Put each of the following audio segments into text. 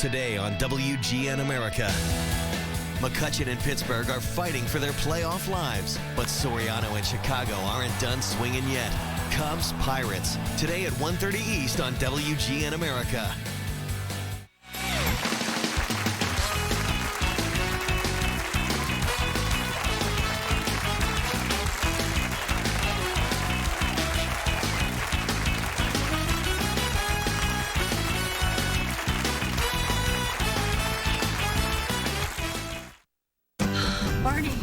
today on WGN America. McCutcheon and Pittsburgh are fighting for their playoff lives, but Soriano and Chicago aren't done swinging yet. Cubs Pirates, today at 1:30 East on WGN America. Barney,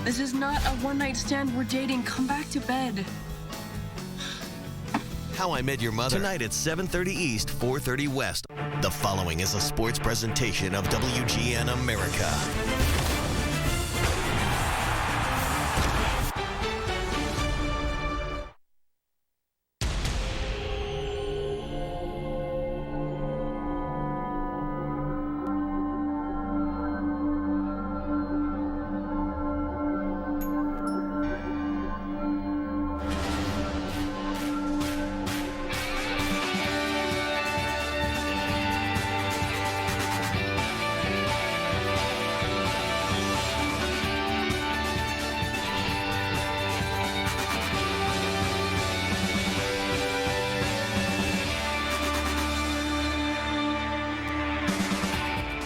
this is not a one-night stand. We're dating. Come back to bed. How I Met Your Mother, tonight at 7:30 East, 4:30 West. The following is a sports presentation of WGN America.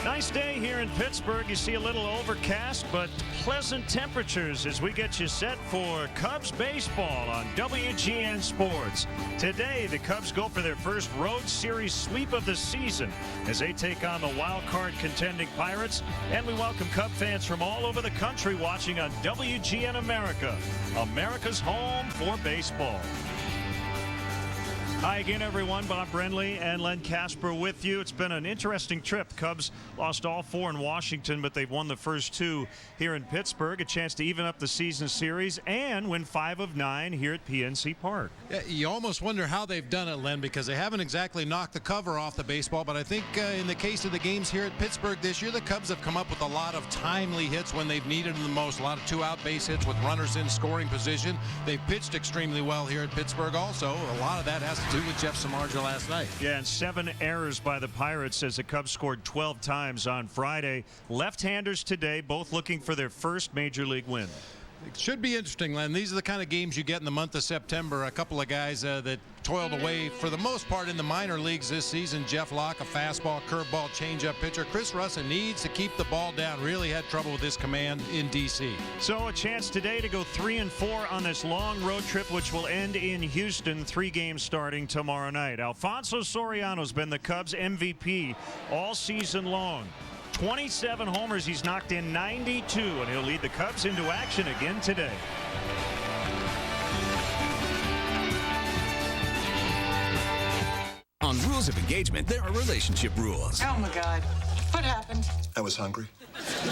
Nice day here in Pittsburgh. You see a little overcast, but pleasant temperatures as we get you set for Cubs baseball on WGN Sports. Today, the Cubs go for their first road series sweep of the season as they take on the wild card contending Pirates. And we welcome Cub fans from all over the country watching on WGN America, America's home for baseball. Hi again, everyone. Bob Brenly and Len Casper with you. It's been an interesting trip. Cubs lost all four in Washington, but they've won the first two here in Pittsburgh. A chance to even up the season series and win 5 of 9 here at PNC Park. Yeah, you almost wonder how they've done it, Len, because they haven't exactly knocked the cover off the baseball. But I think in the case of the games here at Pittsburgh this year, the Cubs have come up with a lot of timely hits when they've needed them the most. A lot of two-out base hits with runners in scoring position. They've pitched extremely well here at Pittsburgh also. A lot of that has to do with Jeff Samardzija last night. Yeah, and 7 errors by the Pirates as the Cubs scored 12 times on Friday. Left-handers today, both looking for their first major league win. It should be interesting, Len. These are the kind of games you get in the month of September. A couple of guys that toiled away for the most part in the minor leagues this season. Jeff Locke, a fastball, curveball, changeup pitcher. Chris Russell needs to keep the ball down. Really had trouble with his command in D.C. So a chance today to go 3-4 on this long road trip, which will end in Houston. 3 games starting tomorrow night. Alfonso Soriano's been the Cubs MVP all season long. 27 homers, he's knocked in 92, and he'll lead the Cubs into action again today. On Rules of Engagement, there are relationship rules. Oh, my God. What happened? I was hungry.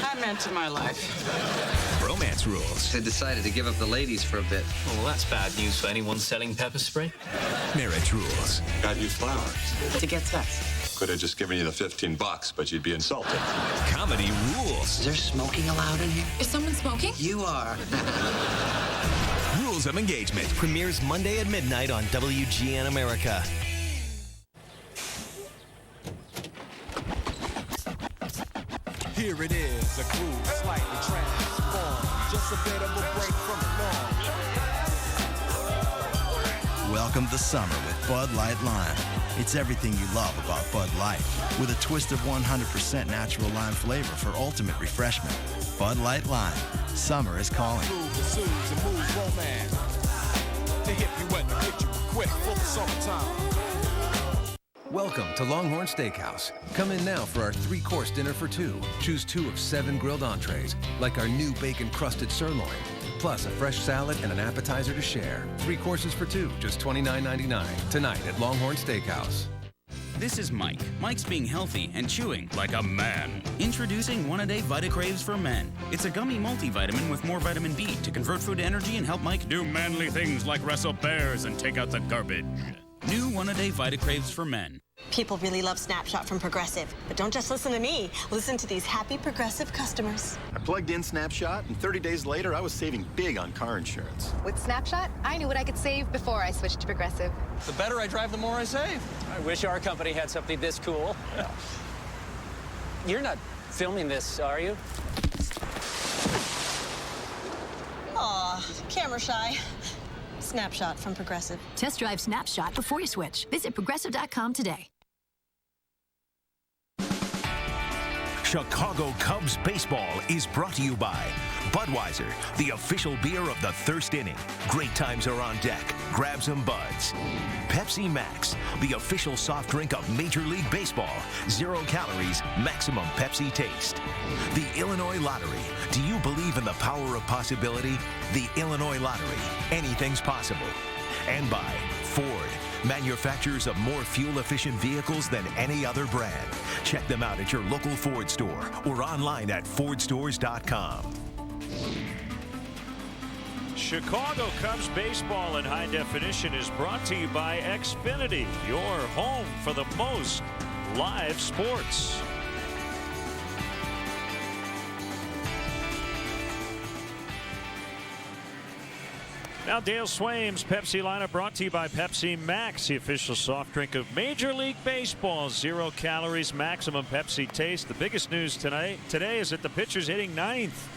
I meant to my life. Romance rules. They decided to give up the ladies for a bit. Well, that's bad news for anyone selling pepper spray. Marriage rules. Got you flowers. To get sex. Could have just given you the $15, but you'd be insulted. Comedy rules. Is there smoking allowed in here? Is someone smoking? You are. Rules of Engagement. Premieres Monday at midnight on WGN America. Here it is, a groove slightly transformed. Just a bit of a break from the norm. Welcome to summer with Bud Light Lime. It's everything you love about Bud Light, with a twist of 100% natural lime flavor for ultimate refreshment. Bud Light Lime. Summer is calling. Groove the soothes and moves romance. To hit you and to get you quick for the summertime. Welcome to Longhorn Steakhouse. Come in now for our 3-course dinner for 2. Choose 2 of 7 grilled entrees, like our new bacon-crusted sirloin, plus a fresh salad and an appetizer to share. 3 courses for 2, just $29.99. Tonight at Longhorn Steakhouse. This is Mike. Mike's being healthy and chewing like a man. Introducing One-A-Day VitaCraves for Men. It's a gummy multivitamin with more vitamin B to convert food to energy and help Mike do manly things like wrestle bears and take out the garbage. New One-A-Day VitaCraves for Men. People really love Snapshot from Progressive, but don't just listen to me. Listen to these happy Progressive customers. I plugged in Snapshot, and 30 days later, I was saving big on car insurance. With Snapshot, I knew what I could save before I switched to Progressive. The better I drive, the more I save. I wish our company had something this cool. You're not filming this, are you? Aw, camera shy. Snapshot from Progressive. Test drive Snapshot before you switch. Visit Progressive.com today. Chicago Cubs baseball is brought to you by Budweiser, the official beer of the thirst inning. Great times are on deck. Grab some buds. Pepsi Max, the official soft drink of Major League Baseball. 0 calories, maximum Pepsi taste. The Illinois Lottery. Do you believe in the power of possibility? The Illinois Lottery. Anything's possible. And by Ford, manufacturers of more fuel-efficient vehicles than any other brand. Check them out at your local Ford store or online at fordstores.com. Chicago Cubs baseball in high definition is brought to you by Xfinity, your home for the most live sports. Now Dale Swaim's Pepsi lineup brought to you by Pepsi Max, the official soft drink of Major League Baseball. 0 calories, maximum Pepsi taste. The biggest news today is that the pitcher's hitting 9th.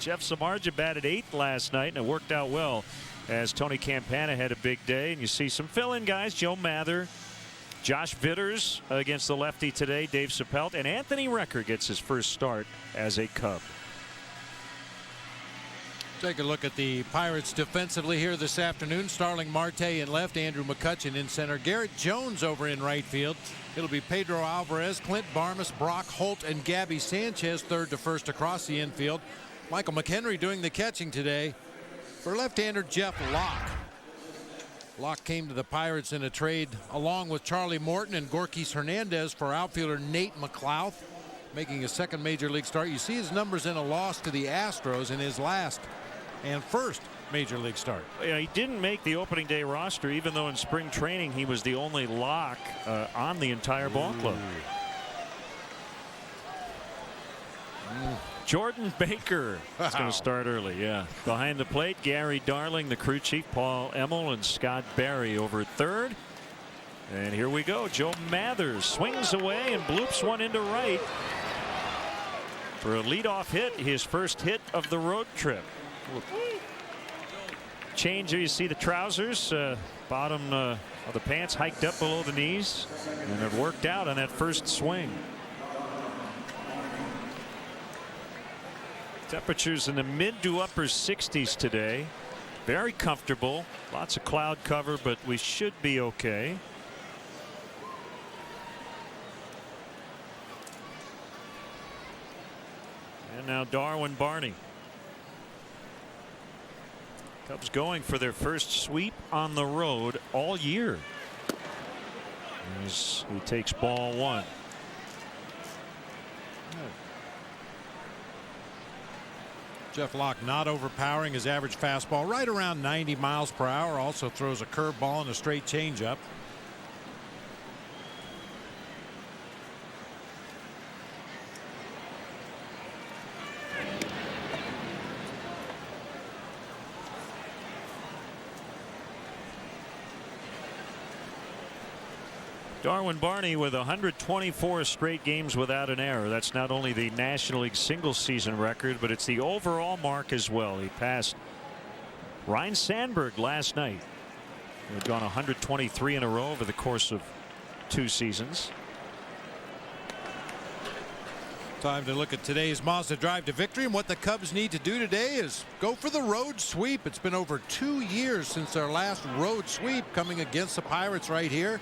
Jeff Samardzija batted 8th last night, and it worked out well as Tony Campana had a big day. And you see some fill-in guys, Joe Mather, Josh Vitters against the lefty today, Dave Chappelle, and Anthony Recker gets his first start as a Cub. Take a look at the Pirates defensively here this afternoon. Starling Marte in left, Andrew McCutchen in center, Garrett Jones over in right field. It'll be Pedro Alvarez, Clint Barmas, Brock Holt, and Gabby Sanchez third to first across the infield. Michael McHenry doing the catching today for left-hander Jeff Locke. Locke came to the Pirates in a trade along with Charlie Morton and Gorkis Hernandez for outfielder Nate McLouth, making a second major league start. You see his numbers in a loss to the Astros in his last and first major league start. Yeah, he didn't make the opening day roster, even though in spring training he was the only lock on the entire ball club. Jordan Baker is going to start early. Yeah, behind the plate, Gary Darling, the crew chief, Paul Emmel, and Scott Barry over at third. And here we go. Joe Mathers swings away and bloops one into right for a leadoff hit, his first hit of the road trip. Change here, you see the trousers, bottom of the pants hiked up below the knees, and it worked out on that first swing. Temperatures in the mid to upper 60s today. Very comfortable. Lots of cloud cover, but we should be okay. And now Darwin Barney. Cubs going for their first sweep on the road all year as he takes ball 1. Jeff Locke not overpowering, his average fastball right around 90 miles per hour. Also throws a curveball and a straight changeup. Darwin Barney with 124 straight games without an error. That's not only the National League single season record, but it's the overall mark as well. He passed Ryne Sandberg last night. He had gone 123 in a row over the course of 2 seasons. Time to look at today's Mazda Drive to Victory, and what the Cubs need to do today is go for the road sweep. It's been over 2 years since their last road sweep, coming against the Pirates right here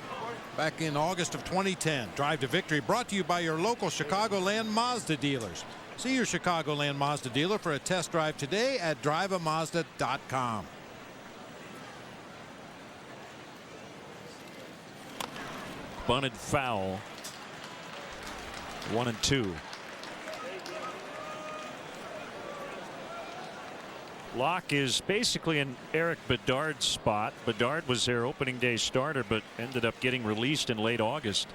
back in August of 2010. Drive to Victory brought to you by your local Chicagoland Mazda dealers. See your Chicagoland Mazda dealer for a test drive today at driveamazda.com. Bunted foul. 1-2. Locke is basically in Eric Bedard's spot. Bedard was their opening day starter, but ended up getting released in late August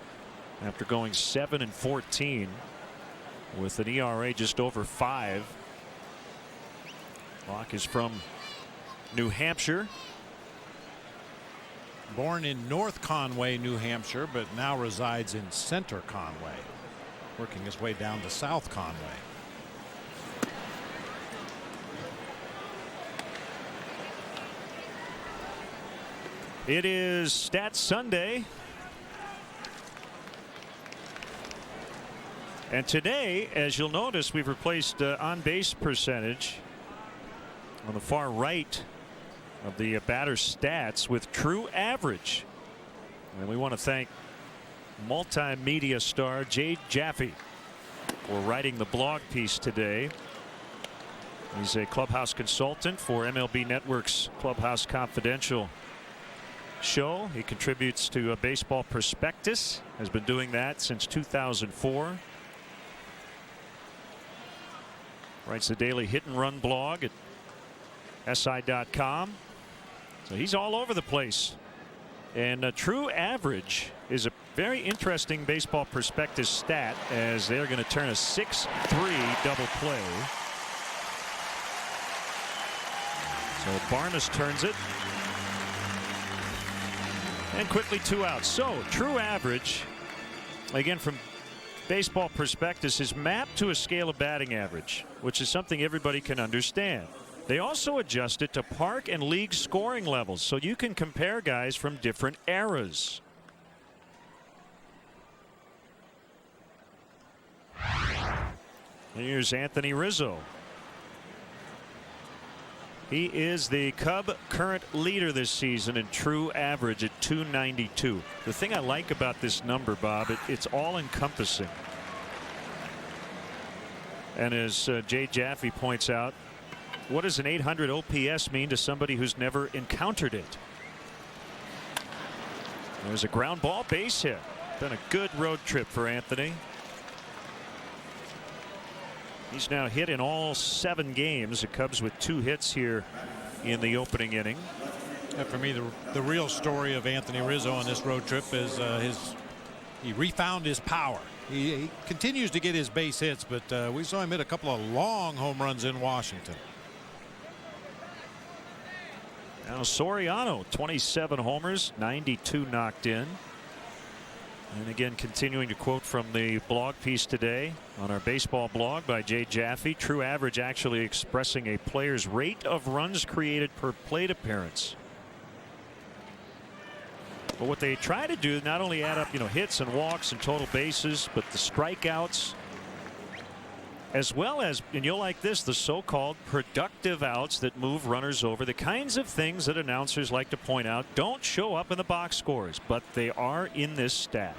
after going 7-14 with an ERA just over 5. Locke is from New Hampshire. Born in North Conway, New Hampshire, but now resides in Center Conway. working his way down to South Conway. It is Stats Sunday. And today, as you'll notice, we've replaced on-base percentage on the far right of the batter stats with true average. And we want to thank multimedia star Jay Jaffe for writing the blog piece today. He's a clubhouse consultant for MLB Network's Clubhouse Confidential show. He contributes to Baseball Prospectus, has been doing that since 2004. Writes the daily hit and run blog at SI.com. So he's all over the place. And true average is a very interesting Baseball Prospectus stat, as they're going to turn a 6-3 double play. So Barnes turns it. And quickly 2 outs. So true average, again from Baseball Prospectus, is mapped to a scale of batting average, which is something everybody can understand. They also adjust it to park and league scoring levels, so you can compare guys from different eras. Here's Anthony Rizzo. He is the Cub current leader this season in true average at 292. The thing I like about this number, Bob, it's all encompassing. And as Jay Jaffe points out, what does an 800 OPS mean to somebody who's never encountered it? There's a ground ball base hit. Been a good road trip for Anthony. He's now hit in all 7 games. The Cubs with 2 hits here in the opening inning. And for me, the real story of Anthony Rizzo on this road trip is he refound his power. He continues to get his base hits, but we saw him hit a couple of long home runs in Washington. Now Soriano, 27 homers, 92 knocked in. And again, continuing to quote from the blog piece today on our baseball blog by Jay Jaffe, true average actually expressing a player's rate of runs created per plate appearance. But what they try to do, not only add up, hits and walks and total bases, but the strikeouts, as well as, and you'll like this, the so-called productive outs that move runners over, the kinds of things that announcers like to point out don't show up in the box scores, but they are in this stat.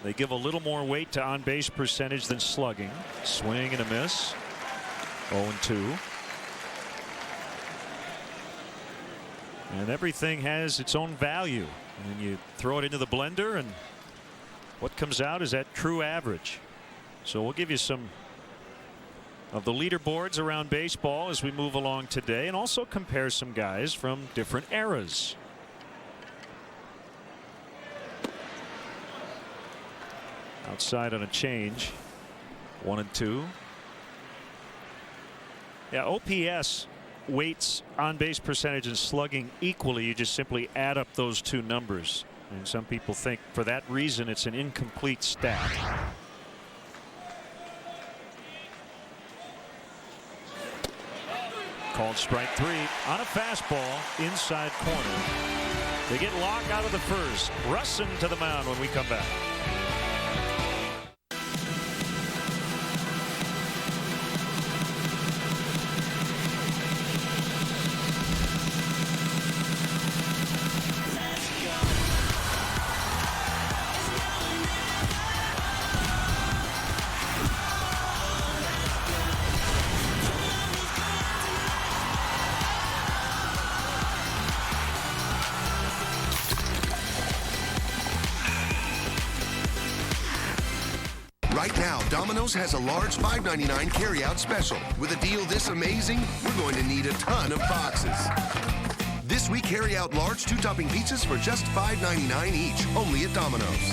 They give a little more weight to on-base percentage than slugging. Swing and a miss. 0-2. And everything has its own value. And you throw it into the blender, and what comes out is that true average. So we'll give you some of the leaderboards around baseball as we move along today, and also compare some guys from different eras. Outside on a change. 1-2. Yeah, OPS weights on base percentage and slugging equally. You just simply add up those 2 numbers, and some people think for that reason it's an incomplete stat. Called strike 3 on a fastball inside corner. They get Locke out of the first. Russin to the mound when we come back. Right now, Domino's has a large $5.99 carryout special. With a deal this amazing, we're going to need a ton of boxes. This week, carry out large 2-topping pizzas for just $5.99 each, only at Domino's.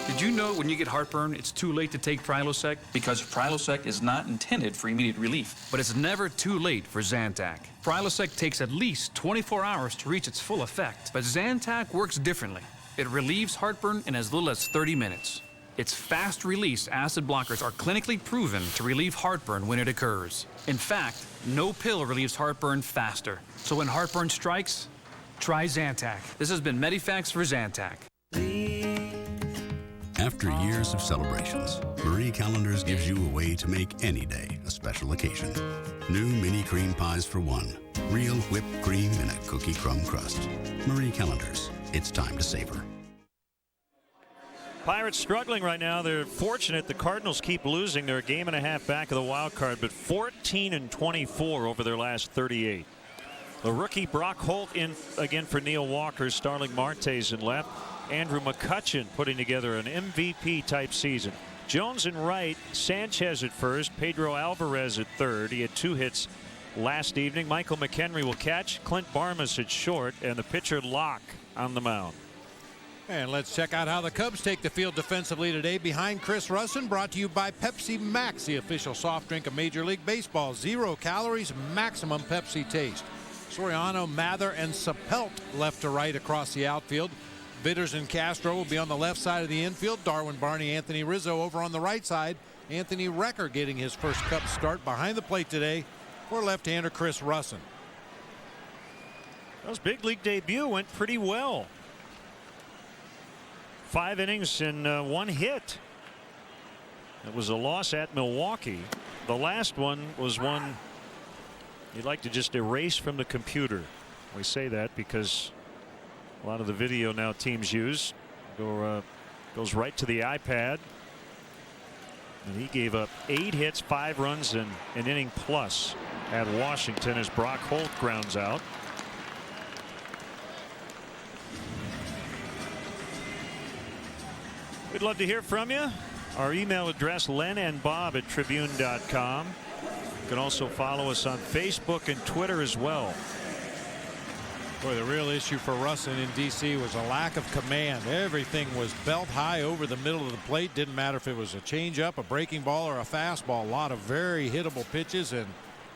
Did Did you know when you get heartburn, it's too late to take Prilosec? Because Prilosec is not intended for immediate relief. But it's never too late for Zantac. Prilosec takes at least 24 hours to reach its full effect. But Zantac works differently. It relieves heartburn in as little as 30 minutes. Its fast-release acid blockers are clinically proven to relieve heartburn when it occurs. In fact, no pill relieves heartburn faster. So when heartburn strikes, try Zantac. This has been Medifax for Zantac. After years of celebrations, Marie Callender's gives you a way to make any day a special occasion. New mini cream pies for one. Real whipped cream in a cookie crumb crust. Marie Callender's. It's time to savor. Pirates struggling right now. They're fortunate the Cardinals keep losing. They're a game and a half back of the wild card, but 14-24 over their last 38. The rookie Brock Holt in again for Neil Walker. Starling Marte's in left. Andrew McCutchen putting together an MVP type season. Jones in right, Sanchez at first, Pedro Alvarez at third. He had 2 hits last evening. Michael McHenry will catch, Clint Barmas at short, and the pitcher Locke on the mound. And let's check out how the Cubs take the field defensively today. Behind Chris Russin, brought to you by Pepsi Max, the official soft drink of Major League Baseball. 0 calories, maximum Pepsi taste. Soriano, Mather, and Sapelt left to right across the outfield. Bitters and Castro will be on the left side of the infield. Darwin Barney, Anthony Rizzo over on the right side. Anthony Recker getting his first Cubs start behind the plate today for left-hander Chris Russin. His big league debut went pretty well. 5 innings and 1 hit. It was a loss at Milwaukee. The last one was one you'd like to just erase from the computer. We say that because a lot of the video now teams use goes right to the iPad. And he gave up 8 hits, 5 runs, and an inning plus at Washington as Brock Holt grounds out. We'd love to hear from you. Our email address, lenandbob@tribune.com. You can also follow us on Facebook and Twitter as well. Boy, the real issue for Russin in D.C. was a lack of command. Everything was belt high over the middle of the plate. Didn't matter if it was a changeup, a breaking ball, or a fastball. A lot of very hittable pitches, and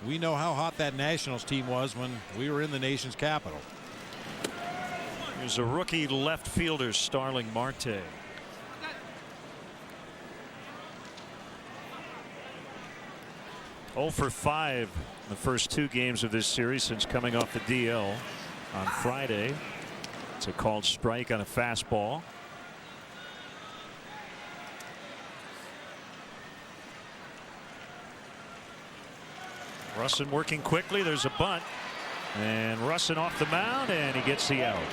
we know how hot that Nationals team was when we were in the nation's capital. Here's a rookie left fielder, Starling Marte. Oh for 5 in the first 2 games of this series since coming off the DL on Friday. It's a called strike on a fastball. Russin working quickly. There's a bunt, and Russin off the mound, and he gets the out.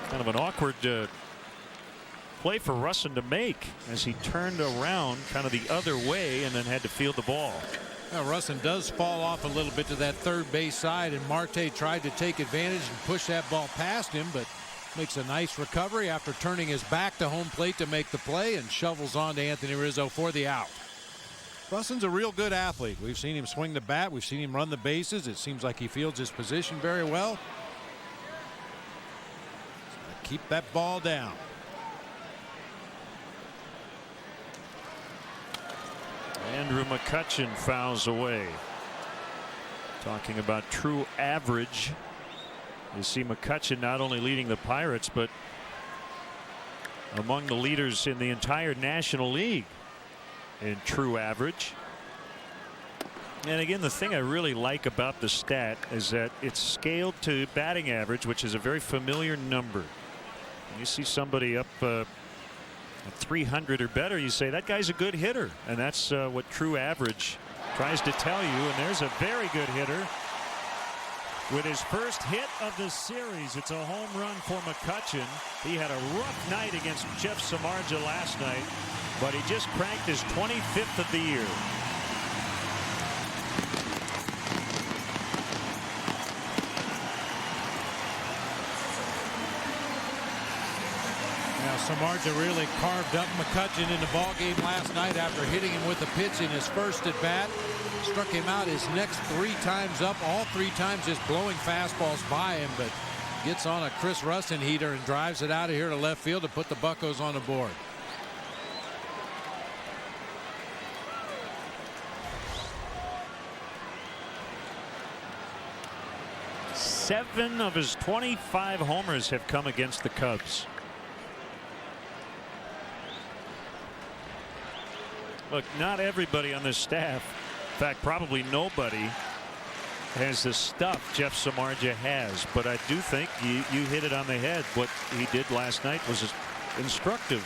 Kind of an awkward play for Russin to make as he turned around kind of the other way and then had to field the ball. Now, Russin does fall off a little bit to that third base side, and Marte tried to take advantage and push that ball past him, but makes a nice recovery after turning his back to home plate to make the play and shovels on to Anthony Rizzo for the out. Russin's a real good athlete. We've seen him swing the bat. We've seen him run the bases. It seems like he fields his position very well. So keep that ball down. Andrew McCutchen fouls away. Talking about true average. You see McCutchen not only leading the Pirates, but among the leaders in the entire National League in true average. And again, the thing I really like about the stat is that it's scaled to batting average, which is a very familiar number. When you see somebody up at 300 or better, you say that guy's a good hitter, and that's what true average tries to tell you. And there's a very good hitter with his first hit of the series. It's a home run for McCutchen. He had a rough night against Jeff Samardzija last night, but he just cranked his 25th of the year. Samardzija really carved up McCutchen in the ball game last night after hitting him with a pitch in his first at bat. Struck him out his next 3 times up, all 3 times just blowing fastballs by him, but gets on a Chris Russin heater and drives it out of here to left field to put the Buccos on the board. Seven of his 25 homers have come against the Cubs. Look, not everybody on this staff, in fact, probably nobody, has the stuff Jeff Samardzija has. But I do think you hit it on the head. What he did last night was instructive.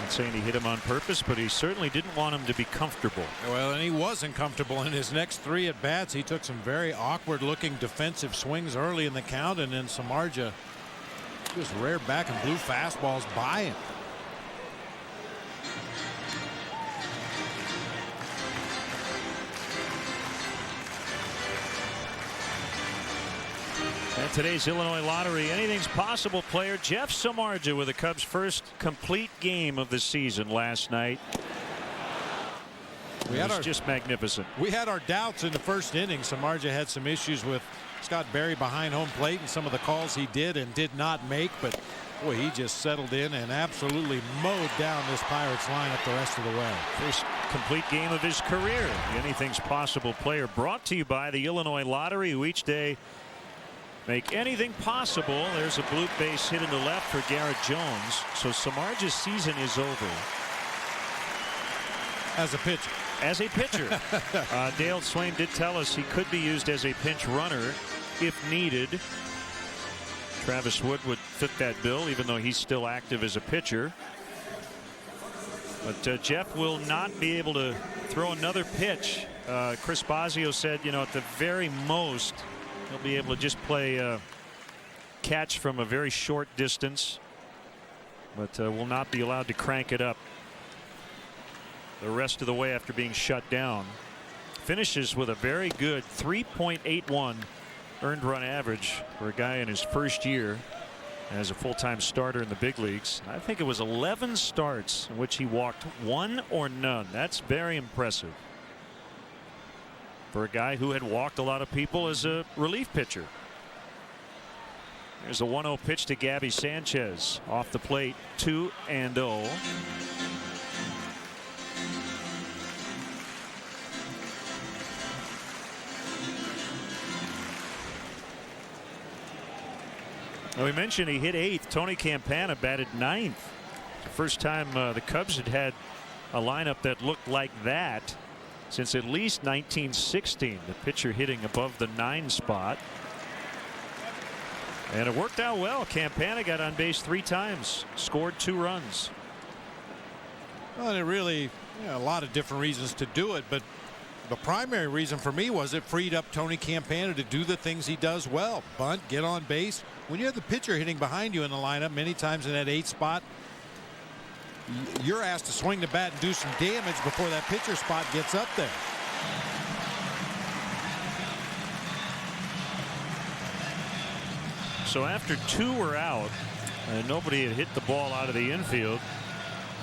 Not saying he hit him on purpose, but he certainly didn't want him to be comfortable. Well, and he wasn't comfortable in his next 3 at bats. He took some very awkward looking defensive swings early in the count, and then Samardzija just reared back and blew fastballs by him. And today's Illinois Lottery Anything's Possible player Jeff Samardzija with the Cubs' first complete game of the season last night. It was just magnificent. We had our doubts in the first inning. Samardzija had some issues with Scott Berry behind home plate and some of the calls he did and did not make, but boy, he just settled in and absolutely mowed down this Pirates lineup the rest of the way. First complete game of his career. The Anything's Possible player brought to you by the Illinois Lottery, who each day make anything possible. There's a blue base hit into left for Garrett Jones. So Samardzija's season is over. As a pitcher. As a pitcher. Dale Swain did tell us he could be used as a pinch runner if needed. Travis Wood would fit that bill, even though he's still active as a pitcher. But Jeff will not be able to throw another pitch. Chris Bosio said, you know, at the very most, he'll be able to just play catch from a very short distance, but will not be allowed to crank it up the rest of the way after being shut down. Finishes with a very good 3.81 earned run average for a guy in his first year as a full-time starter in the big leagues. I think it was 11 starts in which he walked 1 or none. That's very impressive for a guy who had walked a lot of people as a relief pitcher. There's a 1-0 pitch to Gabby Sanchez off the plate, 2-0. Now, we mentioned he hit 8th. Tony Campana batted 9th. The first time the Cubs had a lineup that looked like that since at least 1916. The pitcher hitting above the 9 spot. And it worked out well. Campana got on base 3 times, scored 2 runs. Well, and it really, a lot of different reasons to do it, but the primary reason for me was it freed up Tony Campana to do the things he does well. Bunt, get on base. When you have the pitcher hitting behind you in the lineup many times in that 8 spot, you're asked to swing the bat and do some damage before that pitcher spot gets up there. So after 2 were out and nobody had hit the ball out of the infield,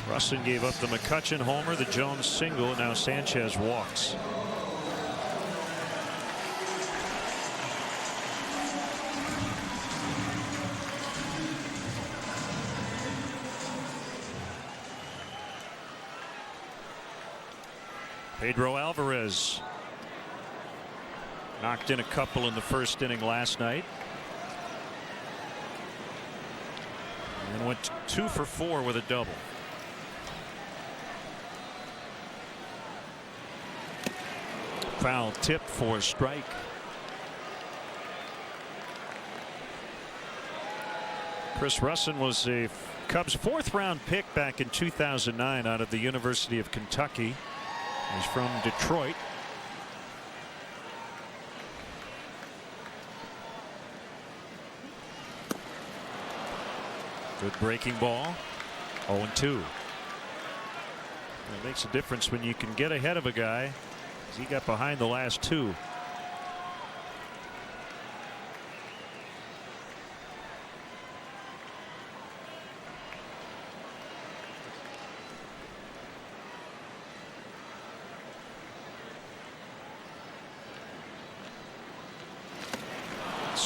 Rustin gave up the McCutchen homer, the Jones single. Now Sanchez walks. Pedro Alvarez knocked in a couple in the first inning last night. And went 2 for 4 with a double. Foul tip for a strike. Chris Russin was a Cubs 4th round pick back in 2009 out of the University of Kentucky. He's from Detroit. Good breaking ball. 0-2. It makes a difference when you can get ahead of a guy. He got behind the last 2.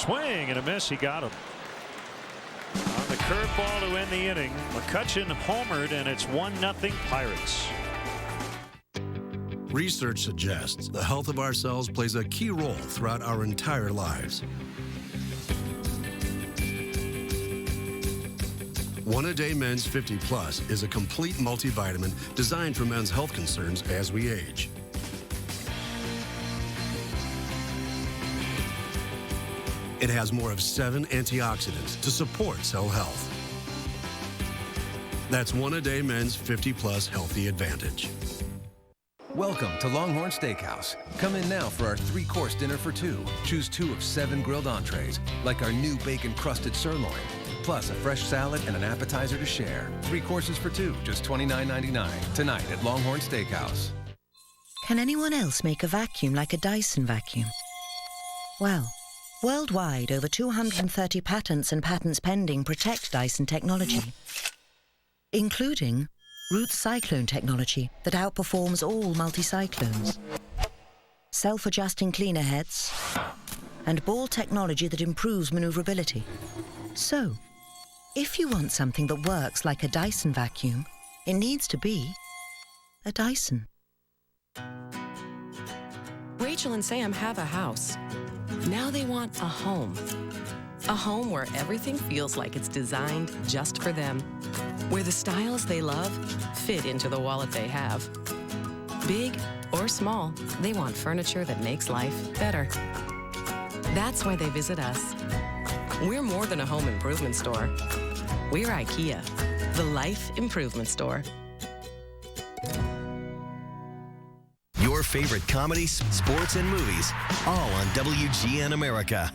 swing and a miss. He got him. On the curveball to end the inning, McCutchen homered, and it's 1-0 Pirates. Research suggests the health of our cells plays a key role throughout our entire lives. One A Day Men's 50 Plus is a complete multivitamin designed for men's health concerns as we age. It has more of 7 antioxidants to support cell health. That's One A Day Men's 50 Plus Healthy Advantage. Welcome to Longhorn Steakhouse. Come in now for our 3-course dinner for 2. Choose 2 of 7 grilled entrees, like our new bacon-crusted sirloin, plus a fresh salad and an appetizer to share. 3 courses for 2, just $29.99. Tonight at Longhorn Steakhouse. Can anyone else make a vacuum like a Dyson vacuum? Well, worldwide, over 230 patents and patents pending protect Dyson technology, including Root Cyclone technology that outperforms all multi-cyclones, self-adjusting cleaner heads, and ball technology that improves maneuverability. So, if you want something that works like a Dyson vacuum, it needs to be a Dyson. Rachel and Sam have a house. Now they want a home. A home where everything feels like it's designed just for them. Where the styles they love fit into the wallet they have. Big or small, they want furniture that makes life better. That's why they visit us. We're more than a home improvement store. We're IKEA, the life improvement store. Your favorite comedies, sports, and movies, all on WGN America.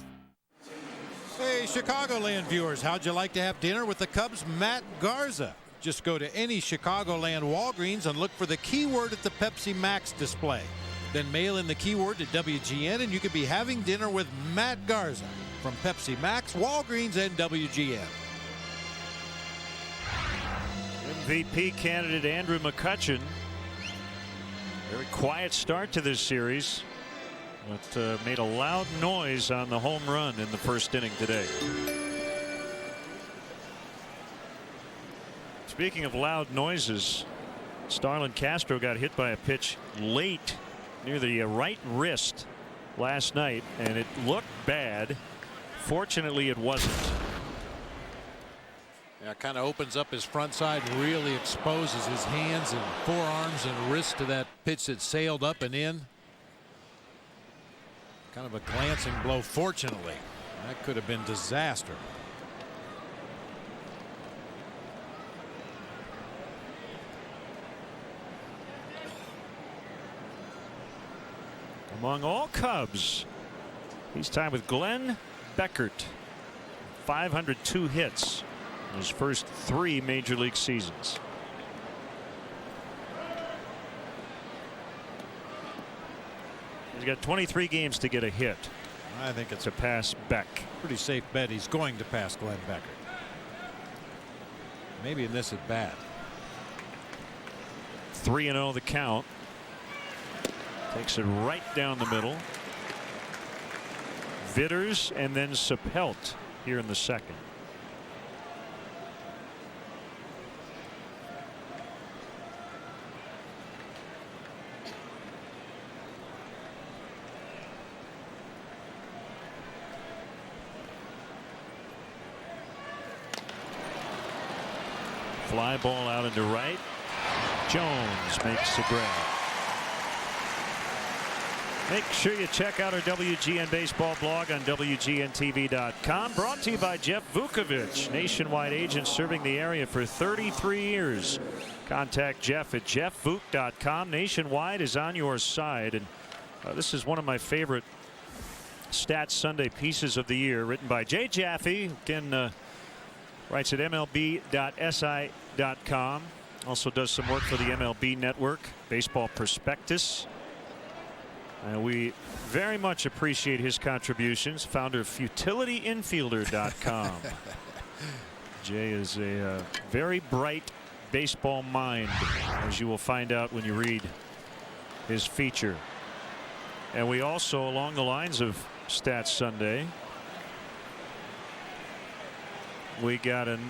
Hey, Chicagoland viewers, how'd you like to have dinner with the Cubs' Matt Garza? Just go to any Chicagoland Walgreens and look for the keyword at the Pepsi Max display. Then mail in the keyword to WGN and you could be having dinner with Matt Garza from Pepsi Max, Walgreens, and WGN. MVP candidate Andrew McCutchen. Very quiet start to this series, but made a loud noise on the home run in the first inning today. Speaking of loud noises, Starlin Castro got hit by a pitch late near the right wrist last night, and it looked bad. Fortunately, it wasn't. Yeah, kind of opens up his front side and really exposes his hands and forearms and wrist to that pitch that sailed up and in. Kind of a glancing blow, fortunately. That could have been disaster. Among all Cubs, he's tied with Glenn Beckert. 502 hits in his first 3 major league seasons. He's got 23 games to get a hit. I think it's to pass Beck. Pretty safe bet he's going to pass Glenn Beckert. Maybe in this at bat. 3-0 the count. Takes it right down the middle. Vitters and then Sapelt here in the second. Fly ball out into right. Jones makes the grab. Make sure you check out our WGN Baseball blog on WGNTV.com. Brought to you by Jeff Vukovich, nationwide agent serving the area for 33 years. Contact Jeff at jeffvuk.com. Nationwide is on your side. And this is one of my favorite Stats Sunday pieces of the year, written by Jay Jaffe, who again writes at MLB.si.com. Also does some work for the MLB Network, Baseball Prospectus. And we very much appreciate his contributions. Founder of FutilityInfielder.com. Jay is a very bright baseball mind, as you will find out when you read his feature. And we also, along the lines of Stats Sunday, We got an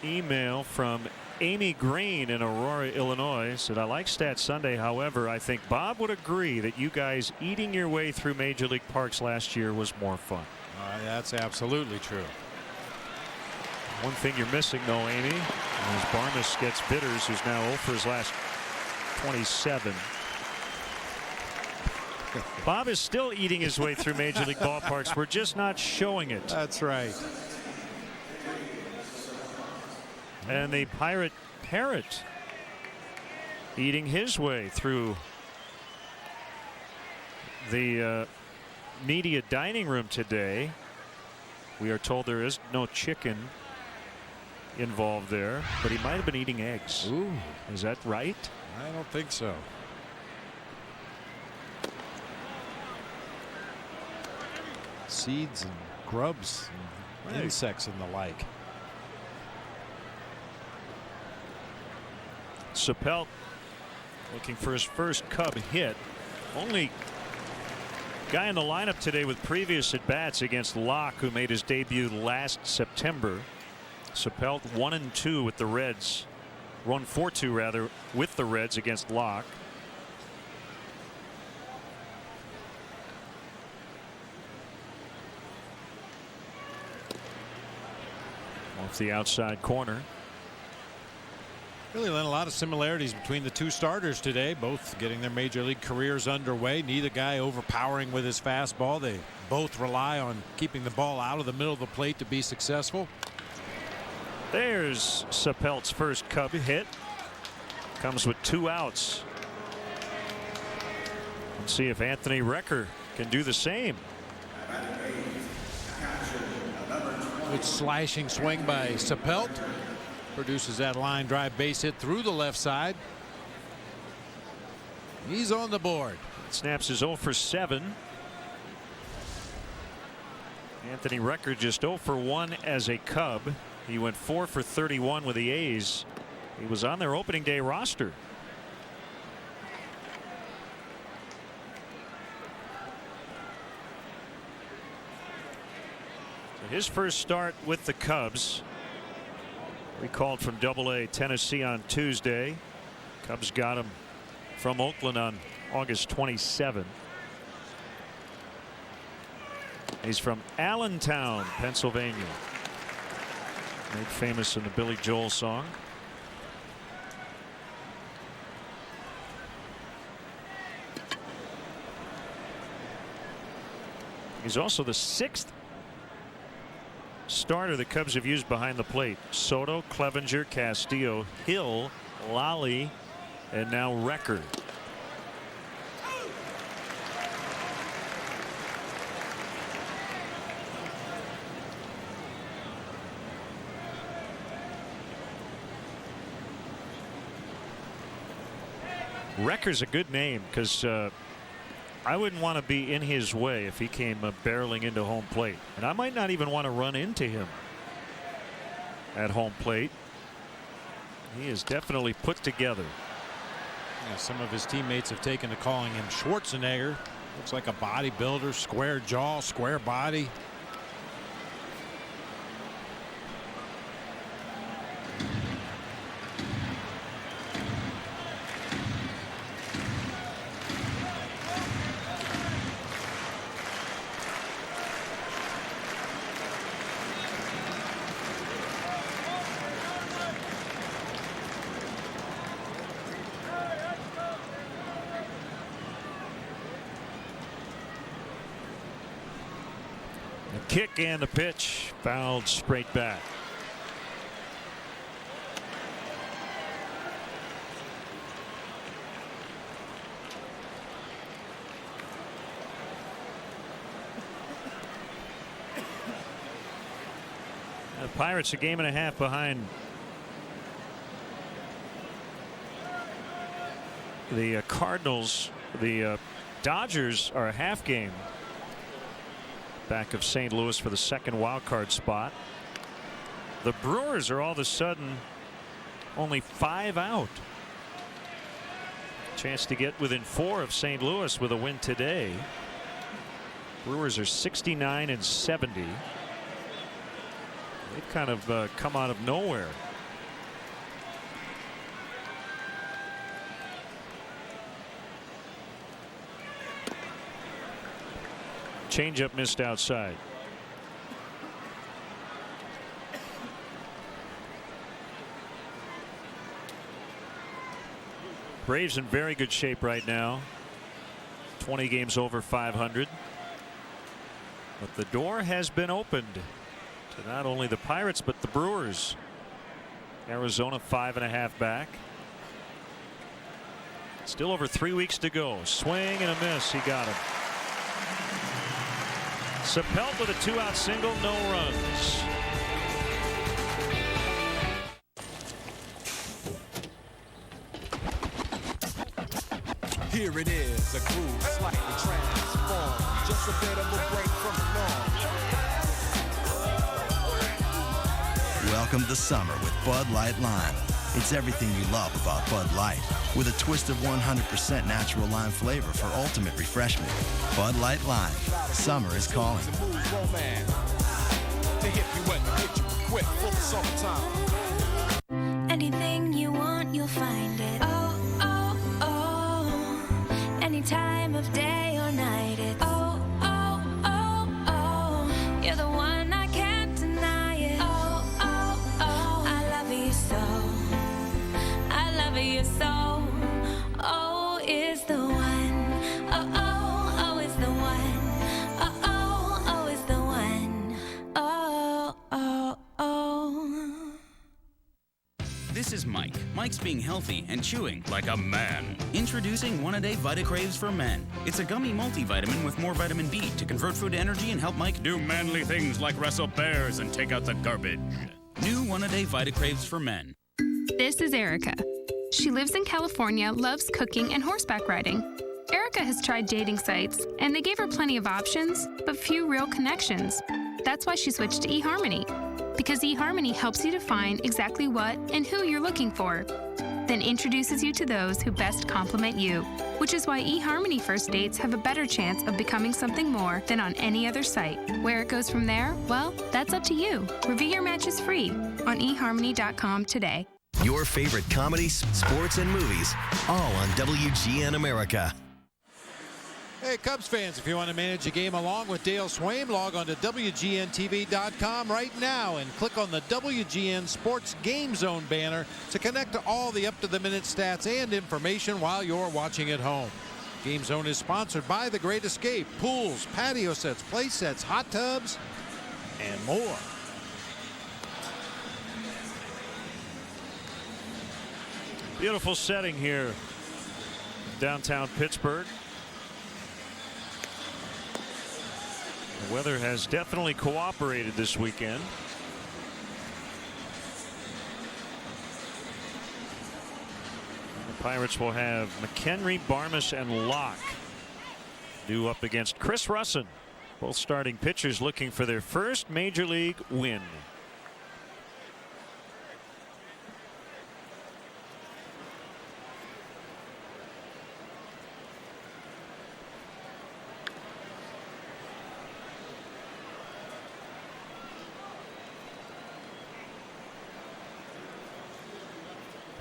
email from Amy Green in Aurora, Illinois. Said, I like Stat Sunday. However, I think Bob would agree that you guys eating your way through Major League Parks last year was more fun. That's absolutely true. One thing you're missing, though, Amy, is Barmas gets Bitters, who's now 0 for his last 27. Bob is still eating his way through Major League ballparks. We're just not showing it. That's right. And the Pirate Parrot eating his way through the media dining room today. We are told there is no chicken involved there, but he might have been eating eggs. Ooh. Is that right? I don't think so. Seeds and grubs and insects and the like. Sapelt looking for his first Cub hit. Only guy in the lineup today with previous at bats against Locke, who made his debut last September. Sapelt 1-2 with the Reds. 1-4-2 rather with the Reds against Locke. Off the outside corner. Really, Len, a lot of similarities between the two starters today, both getting their major league careers underway. Neither guy overpowering with his fastball. They both rely on keeping the ball out of the middle of the plate to be successful. There's Sapelt's first Cub hit. Comes with 2 outs. Let's see if Anthony Recker can do the same. Good slashing swing by Sapelt. Produces that line drive base hit through the left side. He's on the board. Snaps his 0 for 7. Anthony Recker just 0 for 1 as a Cub. He went 4 for 31 with the A's. He was on their opening day roster. So his first start with the Cubs. Recalled from Double-A Tennessee on Tuesday. Cubs got him from Oakland on August 27. He's from Allentown, Pennsylvania. Made famous in the Billy Joel song. He's also the 6th starter the Cubs have used behind the plate. Soto, Clevenger, Castillo, Hill, Lally, and now Recker. Recker's a good name because I wouldn't want to be in his way if he came barreling into home plate, and I might not even want to run into him at home plate. He is definitely put together. Yeah, some of his teammates have taken to calling him Schwarzenegger. Looks like a bodybuilder, square jaw, square body. Kick and the pitch fouled straight back. The Pirates a game and a half behind the Cardinals. The Dodgers are a half game back of St. Louis for the second wild card spot. The Brewers are all of a sudden only 5 out. Chance to get within 4 of St. Louis with a win today. Brewers are 69 and 70. They've kind of come out of nowhere. Changeup missed outside. Braves in very good shape right now. 20 games over 500. But the door has been opened to not only the Pirates but the Brewers. Arizona 5.5 back. Still over 3 weeks to go. Swing and a miss. He got him. Sapelt with a 2-out single, no runs. Here it is, a groove slightly transformed. Just a bit of a break from the norm. Welcome to summer with Bud Light Lime. It's everything you love about Bud Light, with a twist of 100% natural lime flavor for ultimate refreshment. Bud Light Lime. Summer is calling. To hit you and to get you equipped for the summertime. Anything you want, you'll find it. Oh, oh, oh. Any time of day or night, it's oh, oh, oh, oh. You're the one, I can't deny it. Oh, oh, oh. I love you so. I love you so. Oh, is the one. Oh, oh, oh, is the one. Oh, oh, oh, is the one. Oh, oh, oh. This is Mike. Mike's being healthy and chewing like a man. Introducing One-A-Day Vitacraves for Men. It's a gummy multivitamin with more vitamin B to convert food to energy and help Mike do manly things like wrestle bears and take out the garbage. New One-A-Day Vitacraves for Men. This is Erica. She lives in California, loves cooking and horseback riding. Erica has tried dating sites, and they gave her plenty of options, but few real connections. That's why she switched to eHarmony. Because eHarmony helps you define exactly what and who you're looking for, then introduces you to those who best complement you, which is why eHarmony first dates have a better chance of becoming something more than on any other site. Where it goes from there, well, that's up to you. Review your matches free on eHarmony.com today. Your favorite comedies, sports, and movies, all on WGN America. Hey, Cubs fans, if you want to manage a game along with Dale Swaim, log on to WGNTV.com right now and click on the WGN Sports Game Zone banner to connect to all the up-to-the-minute stats and information while you're watching at home. Game Zone is sponsored by The Great Escape, pools, patio sets, play sets, hot tubs, and more. Beautiful setting here, downtown Pittsburgh. The weather has definitely cooperated this weekend. The Pirates will have McHenry, Barmas, and Locke due up against Chris Russin. Both starting pitchers looking for their first major league win.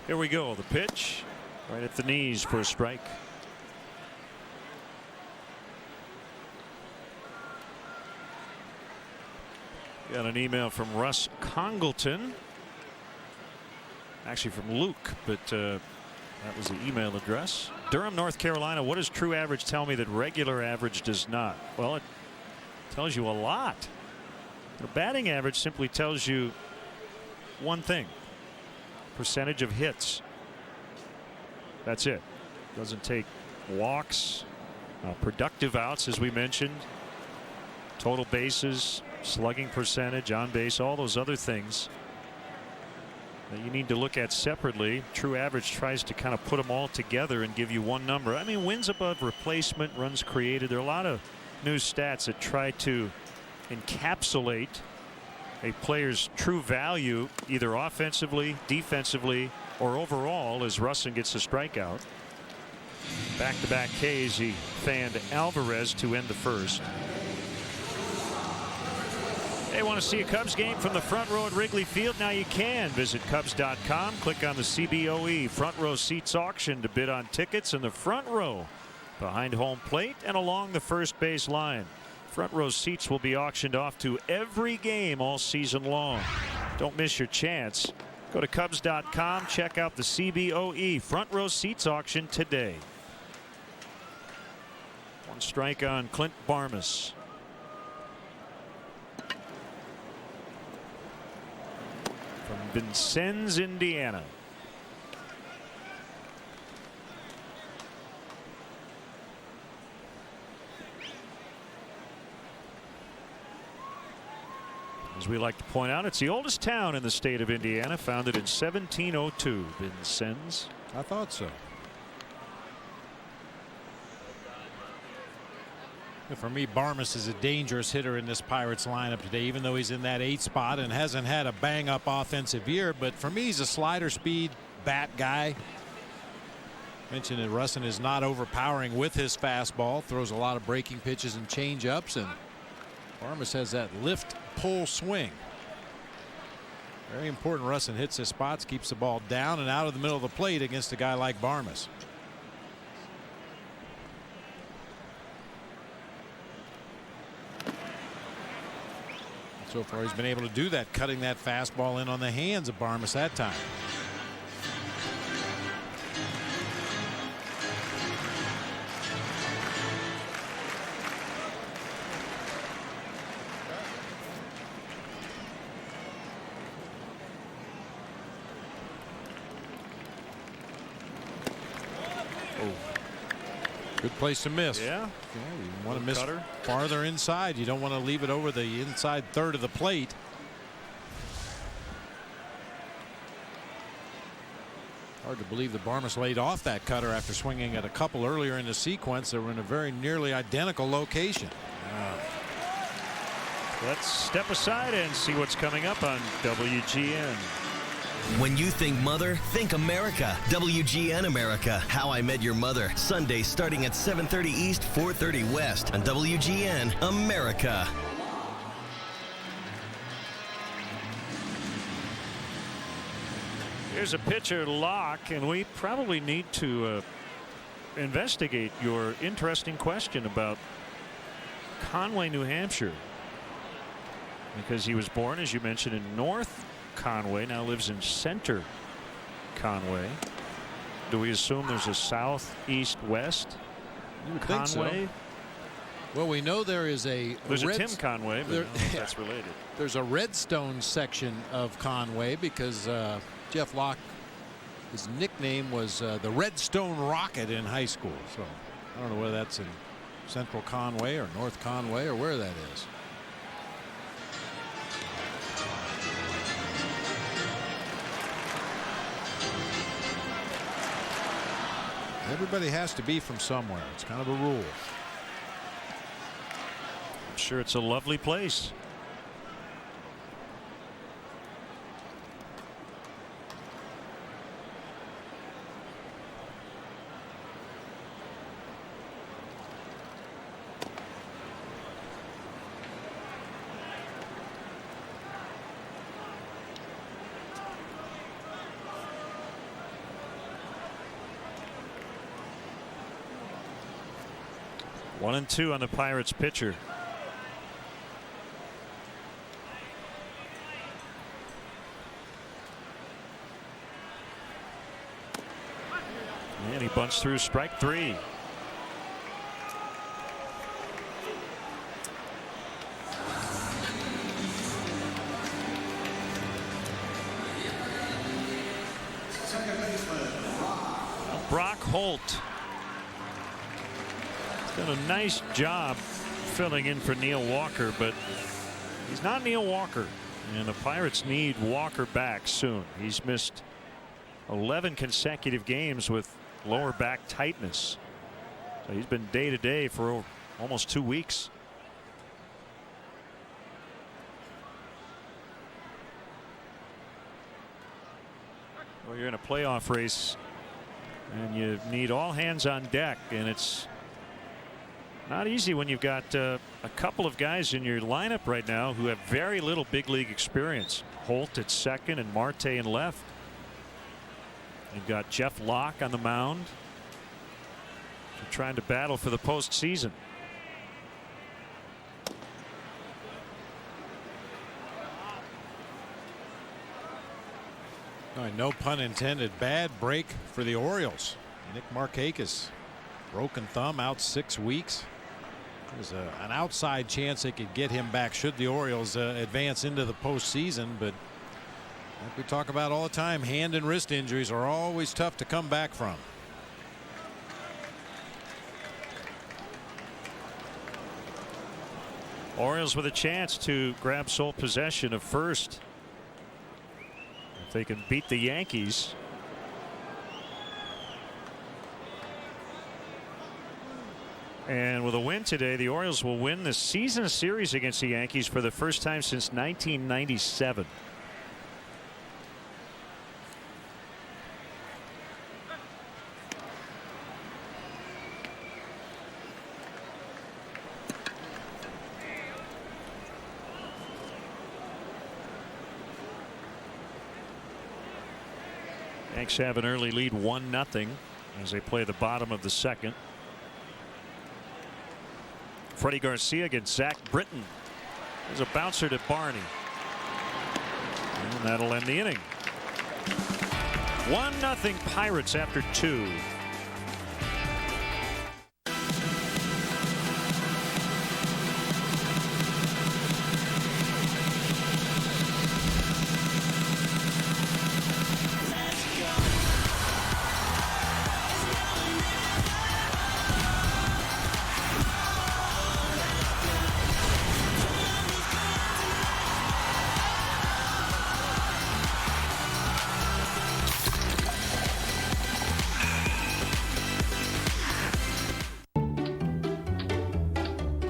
Here we go. The pitch right at the knees for a strike. Got an email from Russ Congleton. Actually from Luke, but that was the email address. Durham, North Carolina. What does true average tell me that regular average does not? Well, it tells you a lot. The batting average simply tells you one thing. Percentage of hits. That's it. Doesn't take walks, productive outs, as we mentioned, total bases, slugging percentage, on base, all those other things that you need to look at separately. True average tries to kind of put them all together and give you one number. I mean, wins above replacement, runs created. There are a lot of new stats that try to encapsulate a player's true value, either offensively, defensively, or overall, as Russin gets a strikeout. Back-to-back Ks. He fanned Alvarez to end the first. Hey, want to see a Cubs game from the front row at Wrigley Field? Now you can. Visit Cubs.com. Click on the CBOE front row seats auction to bid on tickets in the front row behind home plate and along the first base line. Front row seats will be auctioned off to every game all season long. Don't miss your chance. Go to Cubs.com. Check out the CBOE front row seats auction today. One strike on Clint Barmas. From Vincennes, Indiana. As we like to point out, it's the oldest town in the state of Indiana, founded in 1702. Vincennes. I thought so. For me, Barmas is a dangerous hitter in this Pirates lineup today, even though he's in that 8th spot and hasn't had a bang-up offensive year. But for me, he's a slider speed bat guy. Mentioned that Russin is not overpowering with his fastball, throws a lot of breaking pitches and change-ups, and Barmas has that lift pull swing. Very important. Russin hits his spots, keeps the ball down and out of the middle of the plate against a guy like Barmas. So far he's been able to do that, cutting that fastball in on the hands of Barmas that time. Good place to miss. Yeah. You want to miss farther inside. You don't want to leave it over the inside third of the plate. Hard to believe that Barmas laid off that cutter after swinging at a couple earlier in the sequence that were in a very nearly identical location. Let's step aside and see what's coming up on WGN. When you think mother, think America. WGN America. How I Met Your Mother. Sunday starting at 7:30 East, 4:30 West on WGN America. Here's a pitcher lock, and we probably need to investigate your interesting question about Conway, New Hampshire, because he was born, as you mentioned, in North Conway, now lives in Center Conway. Do we assume there's a south, east, west Conway? So. Well, we know there's a Tim Conway, but I don't know if that's related. There's a Redstone section of Conway because Jeff Locke, his nickname was the Redstone Rocket in high school. So I don't know whether that's in Central Conway or North Conway or where that is. Everybody has to be from somewhere. It's kind of a rule. I'm sure it's a lovely place. One and two on the Pirates pitcher. And he bunts through strike three. Brock Holt done a nice job filling in for Neil Walker, but he's not Neil Walker, and the Pirates need Walker back soon. He's missed 11 consecutive games with lower back tightness, so he's been day to day for almost 2 weeks. Well, you're in a playoff race and you need all hands on deck, and it's Not easy when you've got a couple of guys in your lineup right now who have very little big league experience. Holt at second and Marte in left. You've got Jeff Locke on the mound. They're trying to battle for the postseason. No pun intended. Bad break for the Orioles. Nick Markakis, broken thumb, out 6 weeks. There's an outside chance they could get him back should the Orioles advance into the postseason, but like we talk about all the time, hand and wrist injuries are always tough to come back from. Orioles with a chance to grab sole possession of first if they can beat the Yankees. And with a win today, the Orioles will win the season series against the Yankees for the first time since 1997. Yanks have an early lead 1-0 as they play the bottom of the second. Freddie Garcia against Zach Britton. There's a bouncer to Barney. And that'll end the inning. 1-0 Pirates after 2.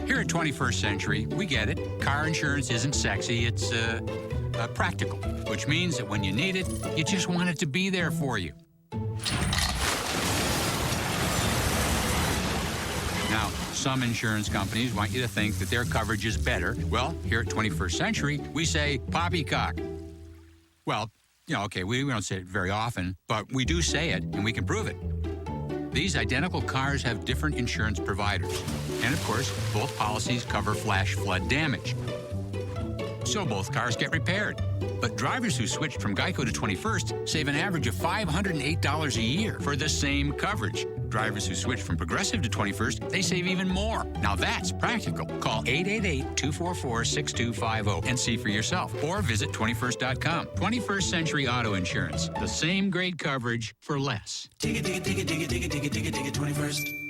Here at 21st Century, we get it. Car insurance isn't sexy, it's practical, which means that when you need it, you just want it to be there for you. Now, some insurance companies want you to think that their coverage is better. Well, here at 21st Century, we say poppycock. Well, okay, we don't say it very often, but we do say it, and we can prove it. These identical cars have different insurance providers. And of course, both policies cover flash flood damage. So both cars get repaired. But drivers who switched from Geico to 21st save an average of $508 a year for the same coverage. Drivers who switch from Progressive to 21st, they save even more. Now that's practical. Call 888-244-6250 and see for yourself. Or visit 21st.com. 21st Century Auto Insurance. The same great coverage for less. Dig it, 21st.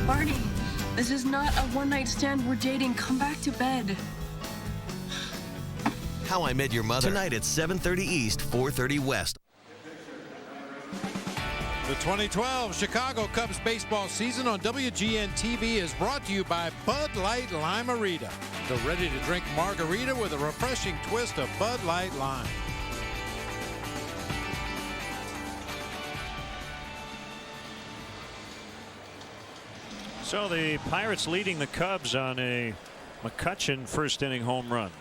Barney, this is not a one-night stand. We're dating. Come back to bed. How I Met Your Mother. Tonight at 7:30 East, 4:30 West. The 2012 Chicago Cubs baseball season on WGN TV is brought to you by Bud Light Lime-A-Rita, the ready-to-drink margarita with a refreshing twist of Bud Light Lime. So the Pirates leading the Cubs on a McCutchen first inning home run.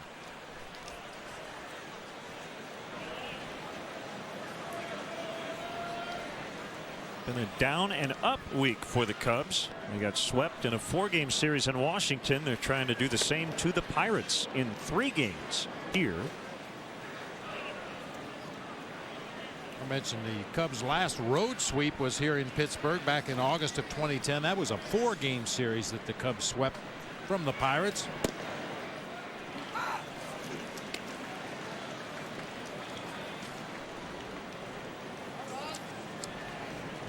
Been a down and up week for the Cubs. They got swept in a 4-game series in Washington. They're trying to do the same to the Pirates in 3 games here. I mentioned the Cubs' last road sweep was here in Pittsburgh back in August of 2010. That was a 4-game series that the Cubs swept from the Pirates.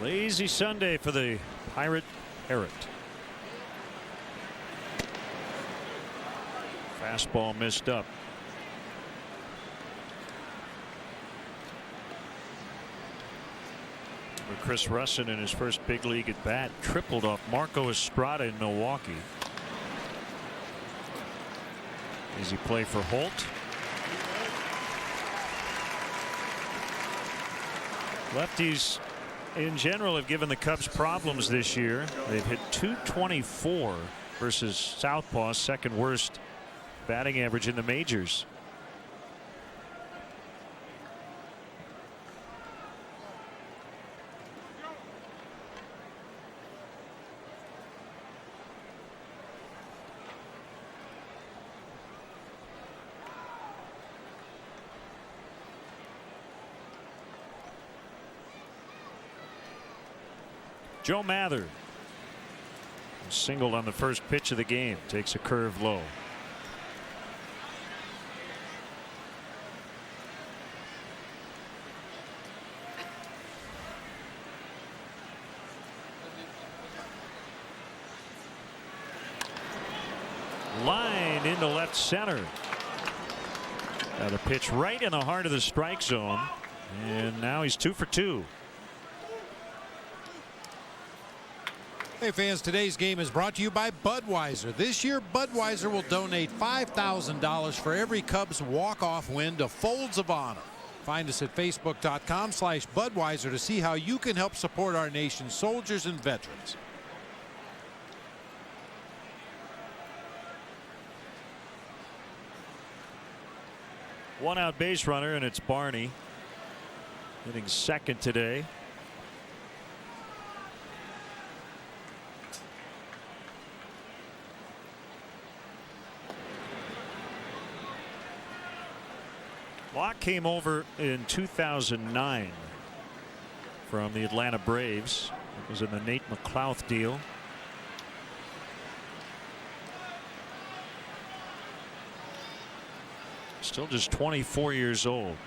Lazy Sunday for the Pirate Parrot. Fastball missed up. For Chris Russin in his first big league at bat, tripled off Marco Estrada in Milwaukee. Easy play for Holt. Lefties in general have given the Cubs problems this year. They've hit .224 versus southpaw, second worst batting average in the majors. Joe Mather singled on the first pitch of the game, takes a curve low. Line into left center. Got a pitch right in the heart of the strike zone, and now he's 2 for 2. Hey fans, today's game is brought to you by Budweiser. This year, Budweiser will donate $5,000 for every Cubs walk-off win to Folds of Honor. Find us at Facebook.com/Budweiser to see how you can help support our nation's soldiers and veterans. One out base runner, and it's Barney hitting second today. Locke came over in 2009 from the Atlanta Braves. It was in the Nate McLouth deal. Still just 24 years old.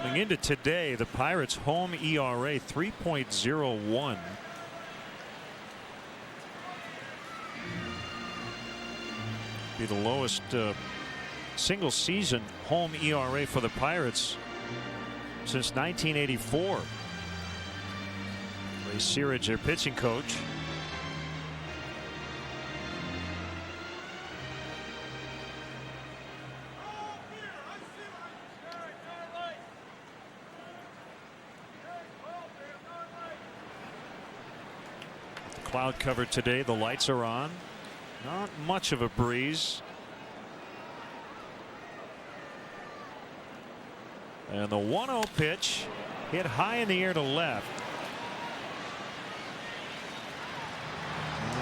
Coming into today, the Pirates' home ERA 3.01. Be the lowest single season home ERA for the Pirates since 1984. Ray Searage, their pitching coach. Cloud cover today. The lights are on. Not much of a breeze. And the 1-0 pitch hit high in the air to left.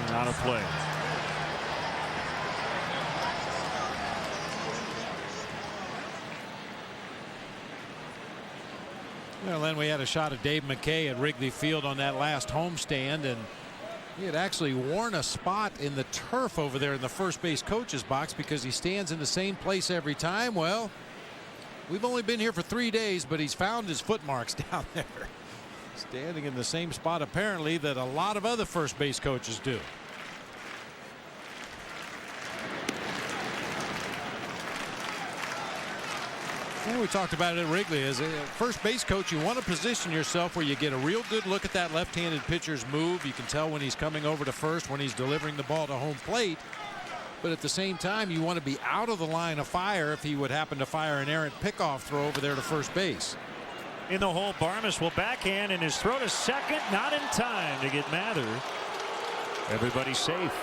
And out of play. Well, then we had a shot of Dave McKay at Wrigley Field on that last homestand, and he had actually worn a spot in the turf over there in the first base coach's box because he stands in the same place every time. Well, we've only been here for 3 days, but he's found his foot marks down there. Standing in the same spot apparently that a lot of other first base coaches do. And we talked about it at Wrigley. As a first base coach, you want to position yourself where you get a real good look at that left-handed pitcher's move. You can tell when he's coming over to first, when he's delivering the ball to home plate. But at the same time, you want to be out of the line of fire if he would happen to fire an errant pickoff throw over there to first base. In the hole, Barmes will backhand, and his throw to second, not in time to get Mather. Everybody safe.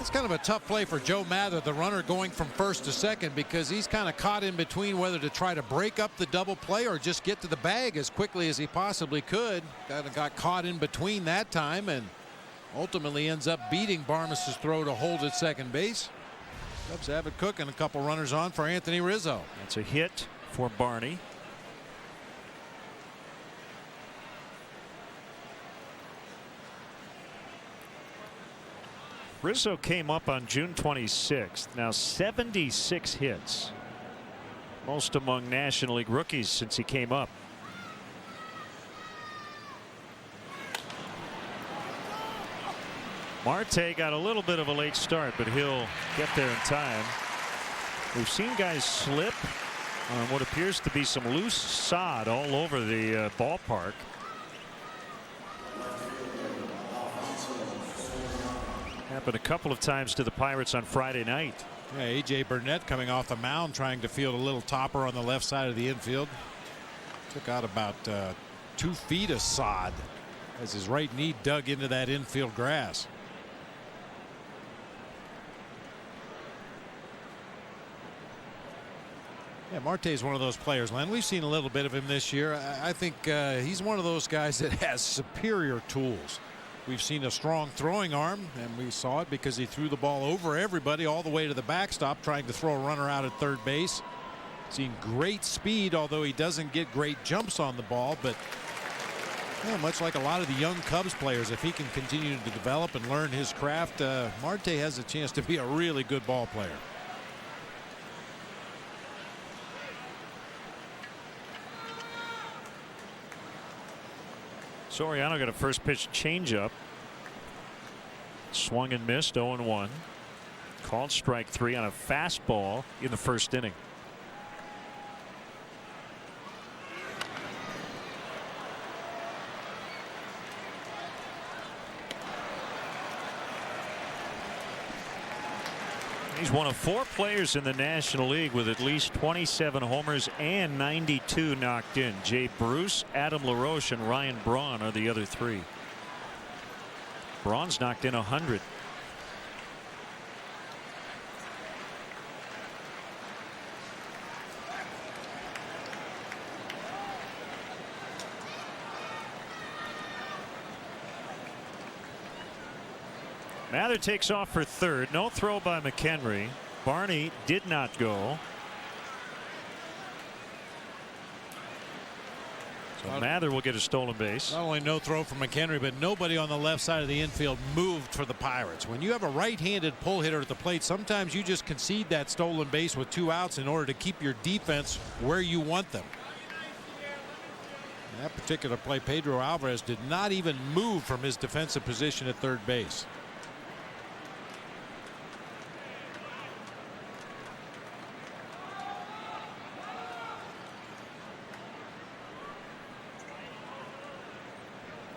It's kind of a tough play for Joe Mather, the runner going from first to second, because he's kind of caught in between whether to try to break up the double play or just get to the bag as quickly as he possibly could. Kind of got caught in between that time and ultimately ends up beating Barmes' throw to hold at second base. Cubs have it cooking. A couple runners on for Anthony Rizzo. That's a hit for Barney. Rizzo came up on June 26th. Now 76 hits. Most among National League rookies since he came up. Marte got a little bit of a late start, but he'll get there in time. We've seen guys slip on what appears to be some loose sod all over the ballpark. Happened a couple of times to the Pirates on Friday night. Yeah, A.J. Burnett coming off the mound trying to field a little topper on the left side of the infield. Took out about 2 feet of sod as his right knee dug into that infield grass. Yeah, Marte is one of those players, Len. We've seen a little bit of him this year. I think he's one of those guys that has superior tools. We've seen a strong throwing arm, and we saw it because he threw the ball over everybody all the way to the backstop trying to throw a runner out at third base. Seen great speed, although he doesn't get great jumps on the ball. But much like a lot of the young Cubs players, if he can continue to develop and learn his craft, Marte has a chance to be a really good ball player. Soriano got a first pitch changeup. Swung and missed, 0-1. Called strike 3 on a fastball in the first inning. He's one of 4 players in the National League with at least 27 homers and 92 knocked in. Jay Bruce, Adam LaRoche, and Ryan Braun are the other 3. Braun's knocked in 100. Mather takes off for third. No throw by McHenry. Barney did not go. So Mather will get a stolen base. Not only no throw from McHenry, but nobody on the left side of the infield moved for the Pirates. When you have a right-handed pull hitter at the plate, sometimes you just concede that stolen base with 2 outs in order to keep your defense where you want them. In that particular play, Pedro Alvarez did not even move from his defensive position at third base.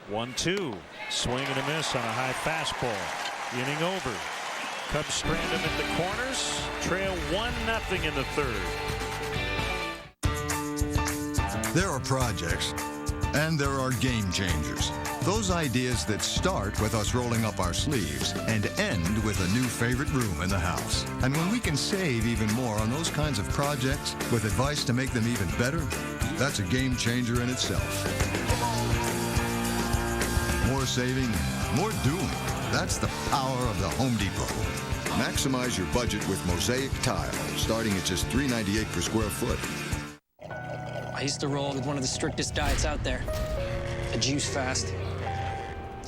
One-two. Swing and a miss on a high fastball. Inning over. Cubs strand him at the corners. Trail 1-0 in the third. There are projects, and there are game changers. Those ideas that start with us rolling up our sleeves and end with a new favorite room in the house. And when we can save even more on those kinds of projects with advice to make them even better, that's a game changer in itself. More saving, more doing. That's the power of the Home Depot. Maximize your budget with Mosaic Tile, starting at just $3.98 per square foot. I used to roll with one of the strictest diets out there, a juice fast.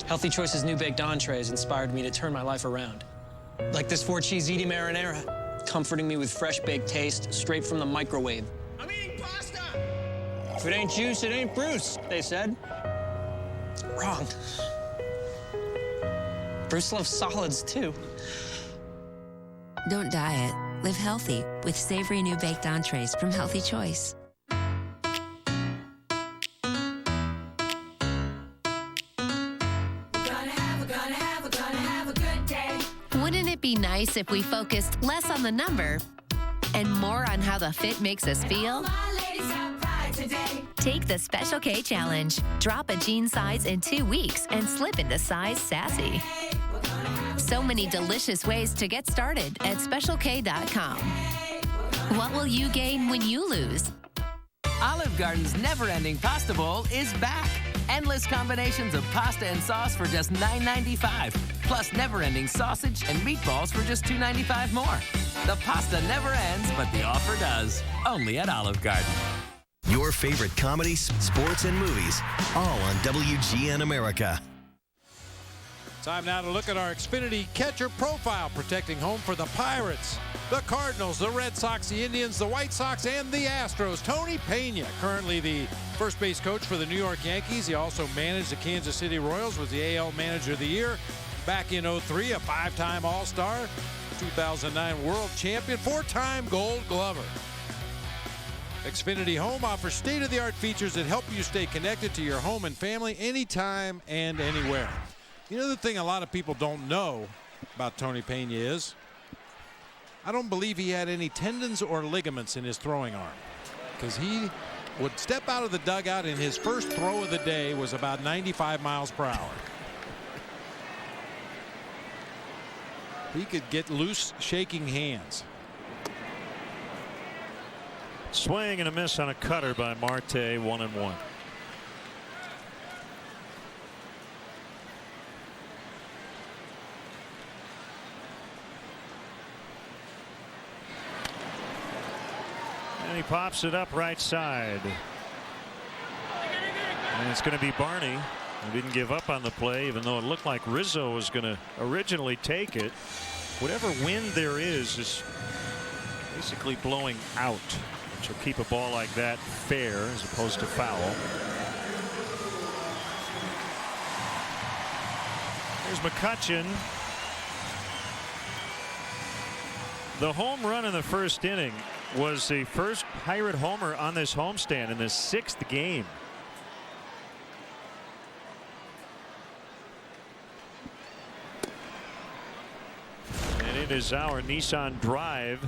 Healthy Choice's new baked entrees inspired me to turn my life around. Like this 4-cheese ziti marinara, comforting me with fresh baked taste straight from the microwave. I'm eating pasta! If it ain't juice, it ain't Bruce, they said. Wrong. Bruce loves solids, too. Don't diet. Live healthy with savory new baked entrees from Healthy Choice. Wouldn't it be nice if we focused less on the number and more on how the fit makes us feel? Take the Special K Challenge. Drop a jean size in 2 weeks and slip into size sassy. So many delicious ways to get started at specialk.com. What will you gain when you lose? Olive Garden's never-ending pasta bowl is back. Endless combinations of pasta and sauce for just $9.95. Plus never-ending sausage and meatballs for just $2.95 more. The pasta never ends, but the offer does. Only at Olive Garden. Your favorite comedies, sports, and movies, all on WGN America. Time now to look at our Xfinity catcher profile, protecting home for the Pirates, the Cardinals, the Red Sox, the Indians, the White Sox, and the Astros. Tony Pena, currently the first base coach for the New York Yankees. He also managed the Kansas City Royals, was the AL Manager of the Year back in '03, a 5-time All-Star, 2009 World Champion, 4-time Gold Glover. Xfinity Home offers state-of-the-art features that help you stay connected to your home and family anytime and anywhere. You know, the thing a lot of people don't know about Tony Pena is I don't believe he had any tendons or ligaments in his throwing arm, because he would step out of the dugout and his first throw of the day was about 95 miles per hour. He could get loose shaking hands. Swing and a miss on a cutter by Marte, 1-1. And he pops it up right side. And it's going to be Barney. He didn't give up on the play, even though it looked like Rizzo was going to originally take it. Whatever wind there is basically blowing out, which will keep a ball like that fair as opposed to foul. Here's McCutchen. The home run in the first inning was the first Pirate homer on this homestand in the 6th game. And it is our Nissan Drive.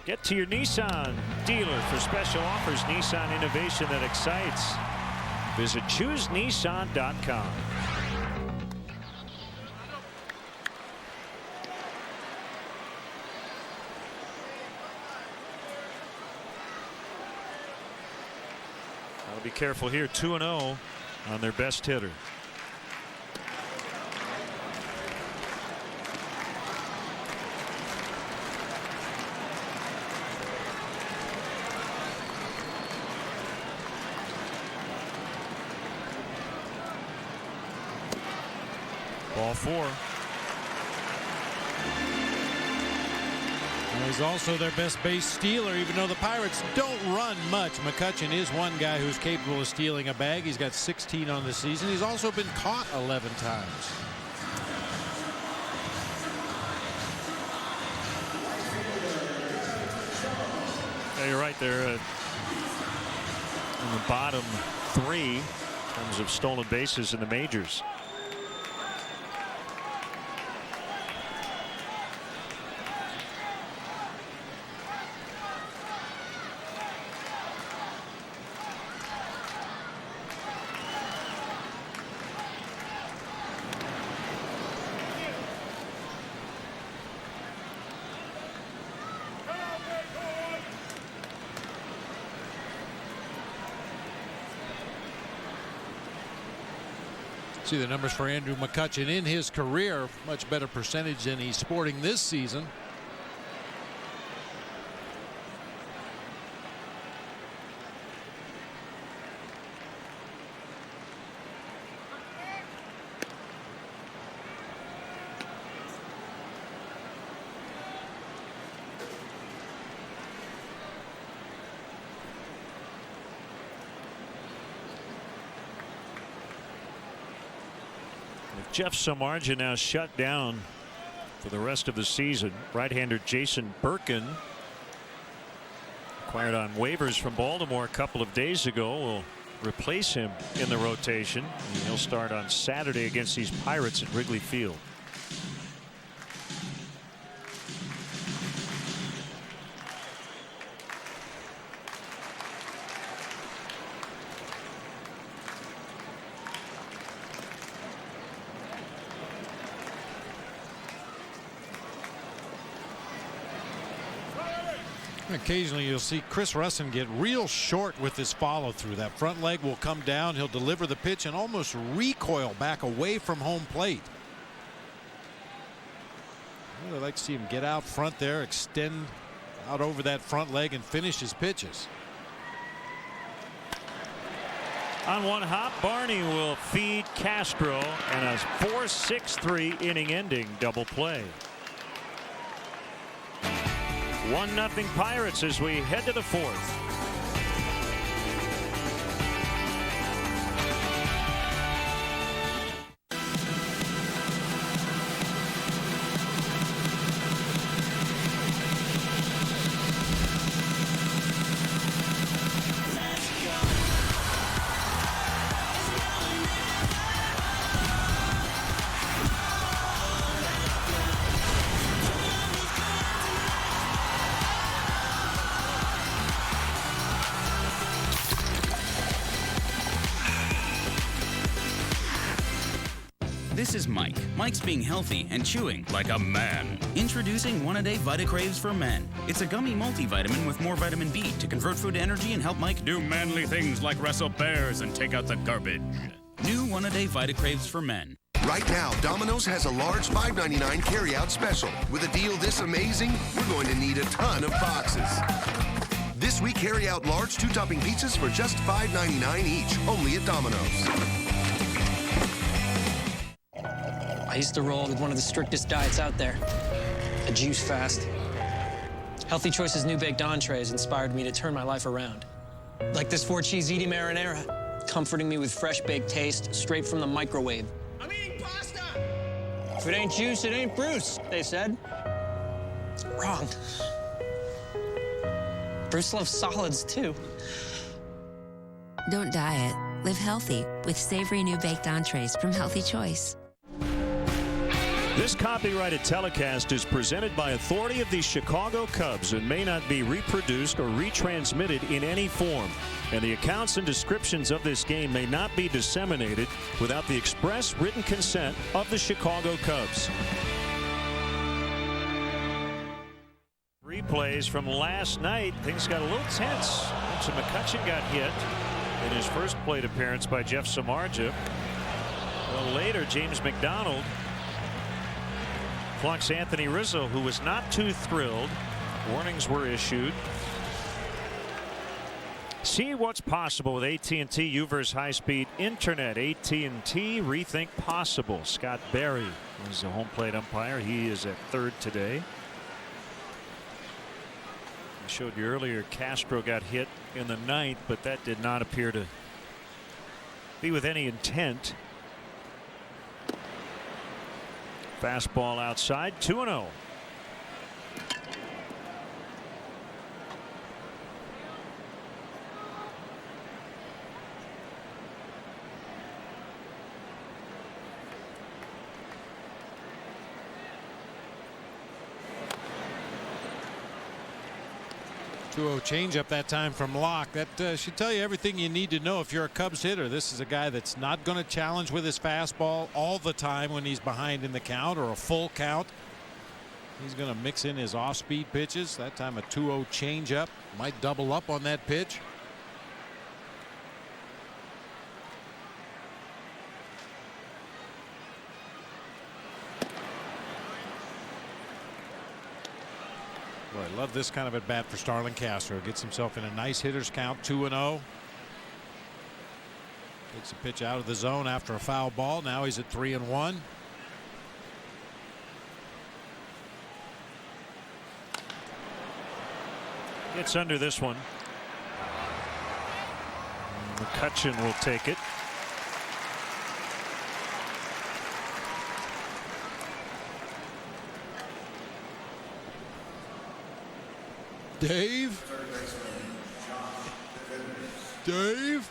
Get to your Nissan dealer for special offers. Nissan innovation that excites. Visit ChooseNissan.com. I'll be careful here. 2-0 on their best hitter. Ball 4. He's also their best base stealer, even though the Pirates don't run much. McCutchen is one guy who's capable of stealing a bag. He's got 16 on the season. He's also been caught 11 times. Yeah, you're right there. In the bottom 3 in terms of stolen bases in the majors. See the numbers for Andrew McCutchen in his career, much better percentage than he's sporting this season. Jeff Samardzija now shut down for the rest of the season. Right-hander Jason Birkin, acquired on waivers from Baltimore a couple of days ago, will replace him in the rotation. And he'll start on Saturday against these Pirates at Wrigley Field. Occasionally you'll see Chris Russin get real short with his follow through. That front leg will come down. He'll deliver the pitch and almost recoil back away from home plate. I'd really like to see him get out front there, extend out over that front leg and finish his pitches. On one hop, Barney will feed Castro and a 4-6-3 inning-ending double play. 1-0 Pirates as we head to the fourth. This is Mike. Mike's being healthy and chewing like a man. Introducing One-A-Day Vitacraves for Men. It's a gummy multivitamin with more vitamin B to convert food to energy and help Mike do manly things like wrestle bears and take out the garbage. New One-A-Day Vitacraves for Men. Right now, Domino's has a large $5.99 carry-out special. With a deal this amazing, we're going to need a ton of boxes. This week, carry out large 2-topping pizzas for just $5.99 each, only at Domino's. I used to roll with one of the strictest diets out there, a juice fast. Healthy Choice's new baked entrees inspired me to turn my life around. Like this 4-cheese ziti marinara, comforting me with fresh baked taste straight from the microwave. I'm eating pasta! If it ain't juice, it ain't Bruce, they said. Wrong. Bruce loves solids, too. Don't diet. Live healthy with savory new baked entrees from Healthy Choice. This copyrighted telecast is presented by authority of the Chicago Cubs and may not be reproduced or retransmitted in any form. And the accounts and descriptions of this game may not be disseminated without the express written consent of the Chicago Cubs. Replays from last night. Things got a little tense. Vincent McCutcheon got hit in his first plate appearance by Jeff Samardzija. Well, later, James McDonald flunks Anthony Rizzo, who was not too thrilled. Warnings were issued. See what's possible with AT&T UVerse high-speed internet. AT&T rethink possible. Scott Berry was the home plate umpire. He is at third today. I showed you earlier Castro got hit in the ninth, but that did not appear to be with any intent. Fastball outside, 2-0. Changeup that time from Locke. That should tell you everything you need to know if you're a Cubs hitter. This is a guy that's not going to challenge with his fastball all the time when he's behind in the count or a full count. He's going to mix in his off-speed pitches. That time a 2-0 changeup. Might double up on that pitch. Boy, I love this kind of at bat for Starlin Castro. Gets himself in a nice hitter's count, 2-0. Takes a pitch out of the zone after a foul ball. Now he's at 3-1. Gets under this one. McCutcheon will take it. Dave? Dave?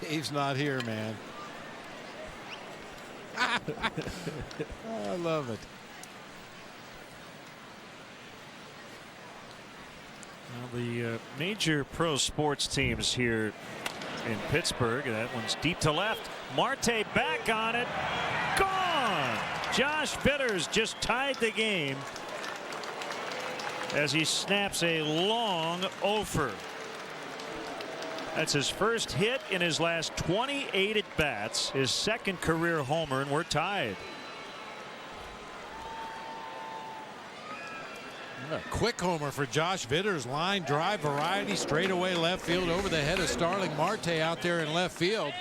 Dave's not here, man. I love it. Well, the major pro sports teams here in Pittsburgh. That one's deep to left. Marte back on it. Gone. Josh Bitters just tied the game as he snaps a long offer. That's his first hit in his last 28 at bats, his second career homer, and we're tied. A quick homer for Josh Vitters. Line drive variety, straightaway left field over the head of Starling Marte out there in left field.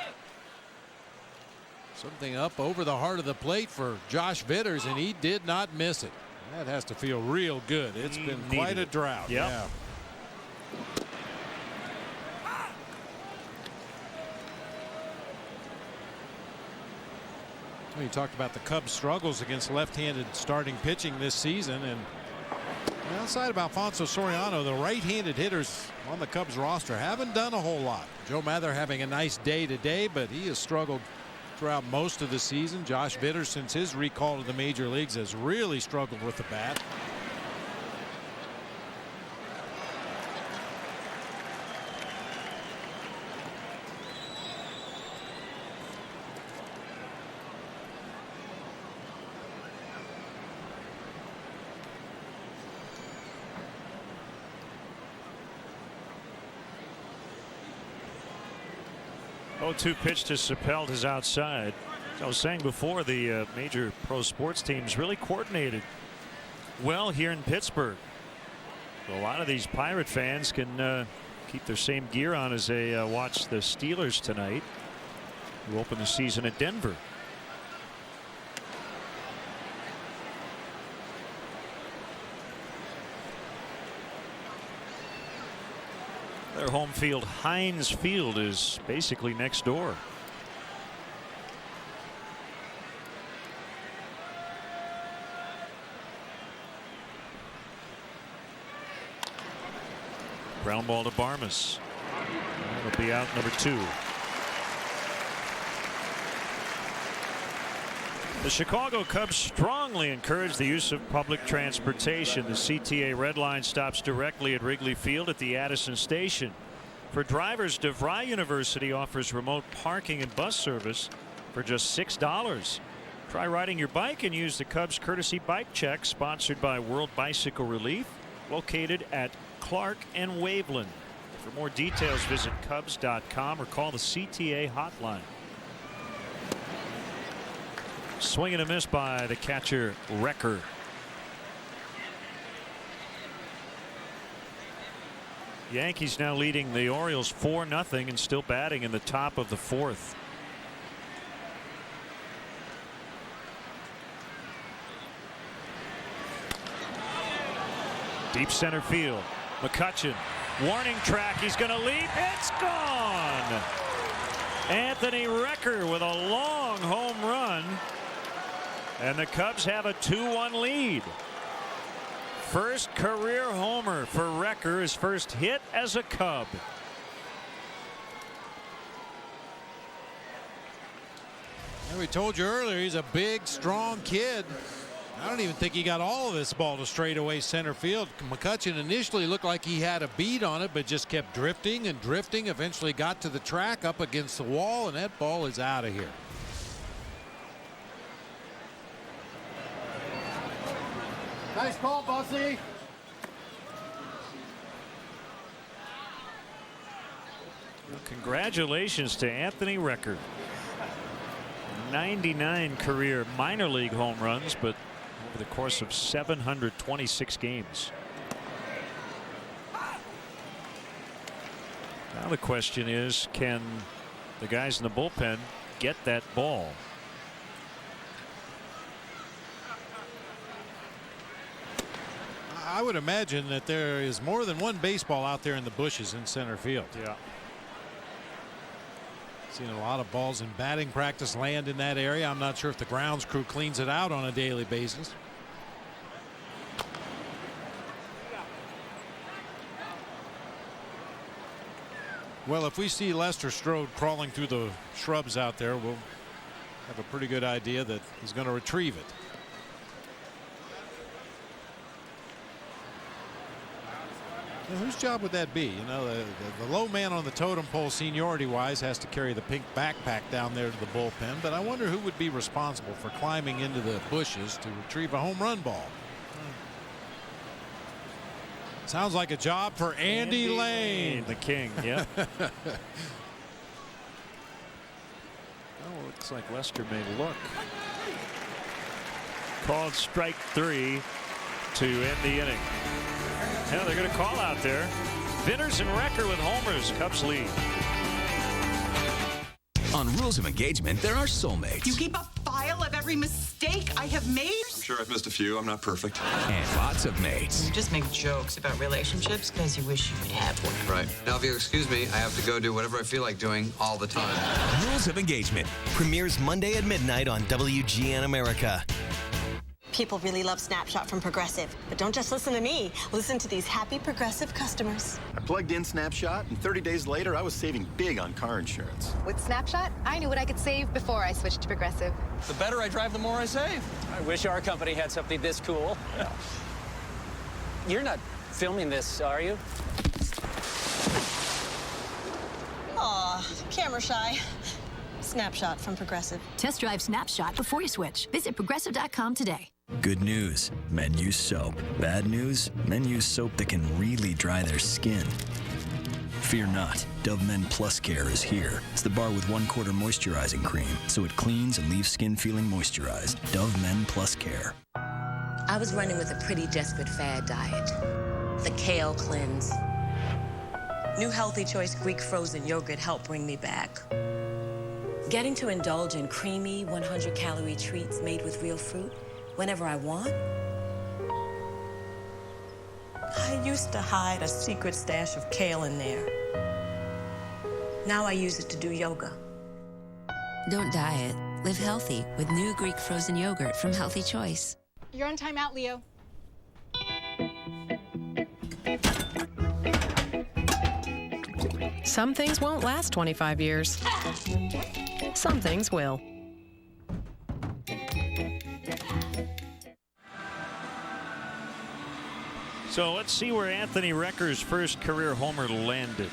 Something up over the heart of the plate for Josh Vitters, and he did not miss it. That has to feel real good. It's been quite a drought. Yep. Yeah. We talked about the Cubs' struggles against left-handed starting pitching this season, and outside of Alfonso Soriano, the right-handed hitters on the Cubs roster haven't done a whole lot. Joe Mather having a nice day today, but he has struggled throughout most of the season. Josh Vitters, since his recall to the major leagues, has really struggled with the bat. Oh-2 pitch to Suppelt is outside. As I was saying before, the major pro sports teams really coordinated well here in Pittsburgh. So a lot of these Pirate fans can keep their same gear on as they watch the Steelers tonight, who open the season at Denver. Their home field, Heinz Field, is basically next door. Ground ball to Barmas. That'll be out, number 2. The Chicago Cubs strongly encourage the use of public transportation. The CTA Red Line stops directly at Wrigley Field at the Addison Station. For drivers, DeVry University offers remote parking and bus service for just $6. Try riding your bike and use the Cubs Courtesy Bike Check, sponsored by World Bicycle Relief, located at Clark and Waveland. For more details, visit Cubs.com or call the CTA hotline. Swing and a miss by the catcher, Recker. Yankees now leading the Orioles 4-0 and still batting in the top of the 4th. Deep center field. McCutchen. Warning track. He's going to leap. It's gone. Anthony Recker with a long home run. And the Cubs have a 2-1 lead. First career homer for Recker, his first hit as a Cub. And we told you earlier, he's a big, strong kid. I don't even think he got all of this ball to straightaway center field. McCutchen initially looked like he had a beat on it, but just kept drifting and drifting. Eventually got to the track up against the wall, and that ball is out of here. Nice ball, Bossy. Well, congratulations to Anthony Recker. 99 career minor league home runs, but over the course of 726 games. Now the question is, can the guys in the bullpen get that ball? I would imagine that there is more than one baseball out there in the bushes in center field. Yeah. Seen a lot of balls in batting practice land in that area. I'm not sure if the grounds crew cleans it out on a daily basis. Well, if we see Lester Strode crawling through the shrubs out there, we'll have a pretty good idea that he's going to retrieve it. Now, whose job would that be? You know, the low man on the totem pole, seniority wise, has to carry the pink backpack down there to the bullpen, but I wonder who would be responsible for climbing into the bushes to retrieve a home run ball. Sounds like a job for Andy Lane. The king. Yeah. Oh, looks like Lester may look. Called strike 3. to end the inning. Yeah, they're going to call out there. Vitters and Recker with homers. Cubs lead. On Rules of Engagement, there are soulmates. You keep a file of every mistake I have made? I'm sure I've missed a few. I'm not perfect. And lots of mates. You just make jokes about relationships because you wish you could have one. Right. Now, if you'll excuse me, I have to go do whatever I feel like doing all the time. Rules of Engagement premieres Monday at midnight on WGN America. People really love Snapshot from Progressive. But don't just listen to me. Listen to these happy Progressive customers. I plugged in Snapshot, and 30 days later, I was saving big on car insurance. With Snapshot, I knew what I could save before I switched to Progressive. The better I drive, the more I save. I wish our company had something this cool. Yeah. You're not filming this, are you? Aw, camera shy. Snapshot from Progressive. Test drive Snapshot before you switch. Visit Progressive.com today. Good news, men use soap. Bad news, men use soap that can really dry their skin. Fear not, Dove Men Plus Care is here. It's the bar with 1/4 moisturizing cream, so it cleans and leaves skin feeling moisturized. Dove Men Plus Care. I was running with a pretty desperate fad diet. The kale cleanse. New Healthy Choice Greek frozen yogurt helped bring me back. Getting to indulge in creamy 100-calorie treats made with real fruit whenever I want. I used to hide a secret stash of kale in there. Now I use it to do yoga. Don't diet. Live healthy with new Greek frozen yogurt from Healthy Choice. You're on timeout, Leo. Some things won't last 25 years. Some things will. So let's see where Anthony Recker's first career homer landed.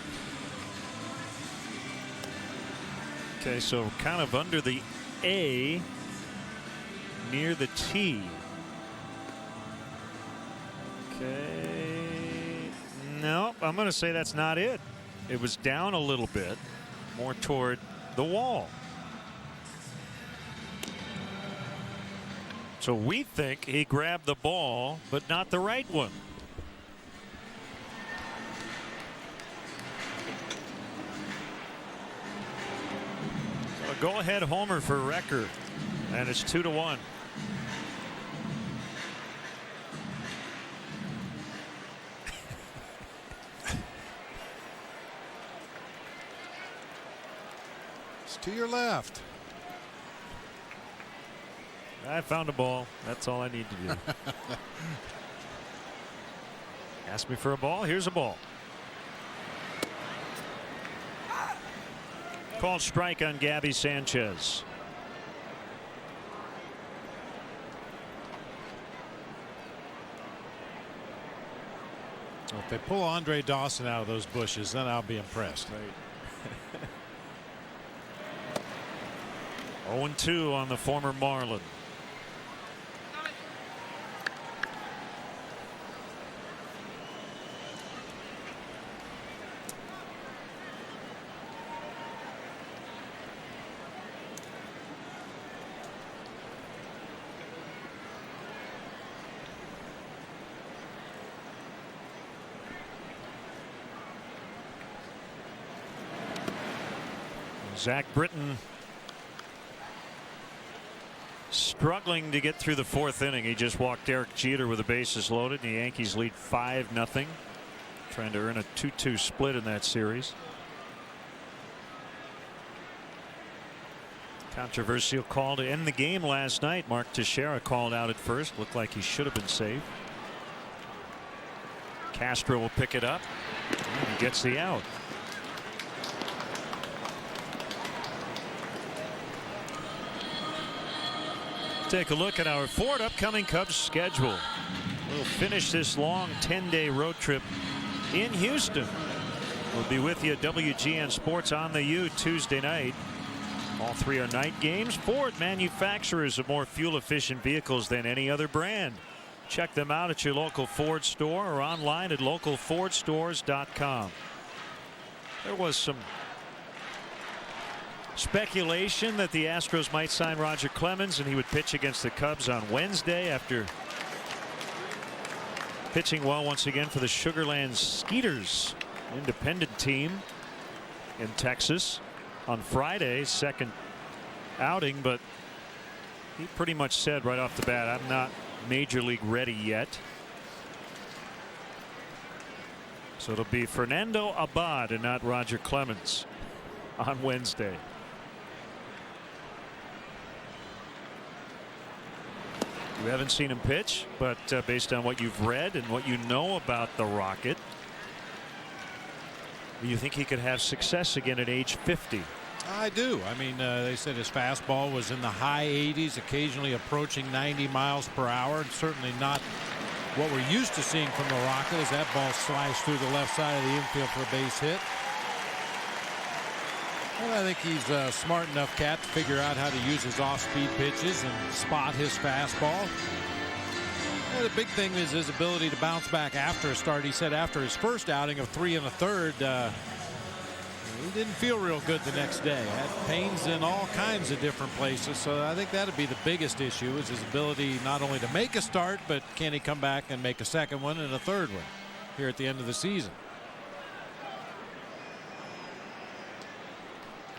Okay, so kind of under the A, near the T. Okay. No, I'm going to say that's not it. It was down a little bit, more toward the wall. So we think he grabbed the ball, but not the right one. So a go-ahead homer for Recker, and it's 2-1. To your left. I found a ball. That's all I need to do. Ask me for a ball. Here's a ball. Called strike on Gabby Sanchez. Well, if they pull Andre Dawson out of those bushes, then I'll be impressed. Right. 0-2 on the former Marlin. Zach Britton struggling to get through the fourth inning. He just walked Derek Jeter with the bases loaded, and the Yankees lead 5-0. Trying to earn a 2-2 split in that series. Controversial call to end the game last night. Mark Teixeira called out at first. Looked like he should have been saved. Castro will pick it up. And he gets the out. Take a look at our forward upcoming Cubs schedule. We'll finish this long 10-day road trip in Houston. We'll be with you at WGN Sports on the U Tuesday night. All three are night games. Ford, manufacturers of more fuel-efficient vehicles than any other brand. Check them out at your local Ford store or online at localfordstores.com. There was some speculation that the Astros might sign Roger Clemens and he would pitch against the Cubs on Wednesday after pitching well once again for the Sugarland Skeeters, independent team in Texas on Friday, second outing, but he pretty much said right off the bat, I'm not major league ready yet. So it'll be Fernando Abad and not Roger Clemens on Wednesday. You haven't seen him pitch, but based on what you've read and what you know about the Rocket, do you think he could have success again at age 50? I do. I mean, they said his fastball was in the high 80s, occasionally approaching 90 miles per hour. It's certainly not what we're used to seeing from the Rocket as that ball slashed through the left side of the infield for a base hit. Well, I think he's a smart enough cat to figure out how to use his off-speed pitches and spot his fastball. Well, the big thing is his ability to bounce back after a start. He said after his first outing of 3 1/3, he didn't feel real good the next day. Had pains in all kinds of different places. So I think that'd be the biggest issue, is his ability not only to make a start, but can he come back and make a second one and a third one here at the end of the season.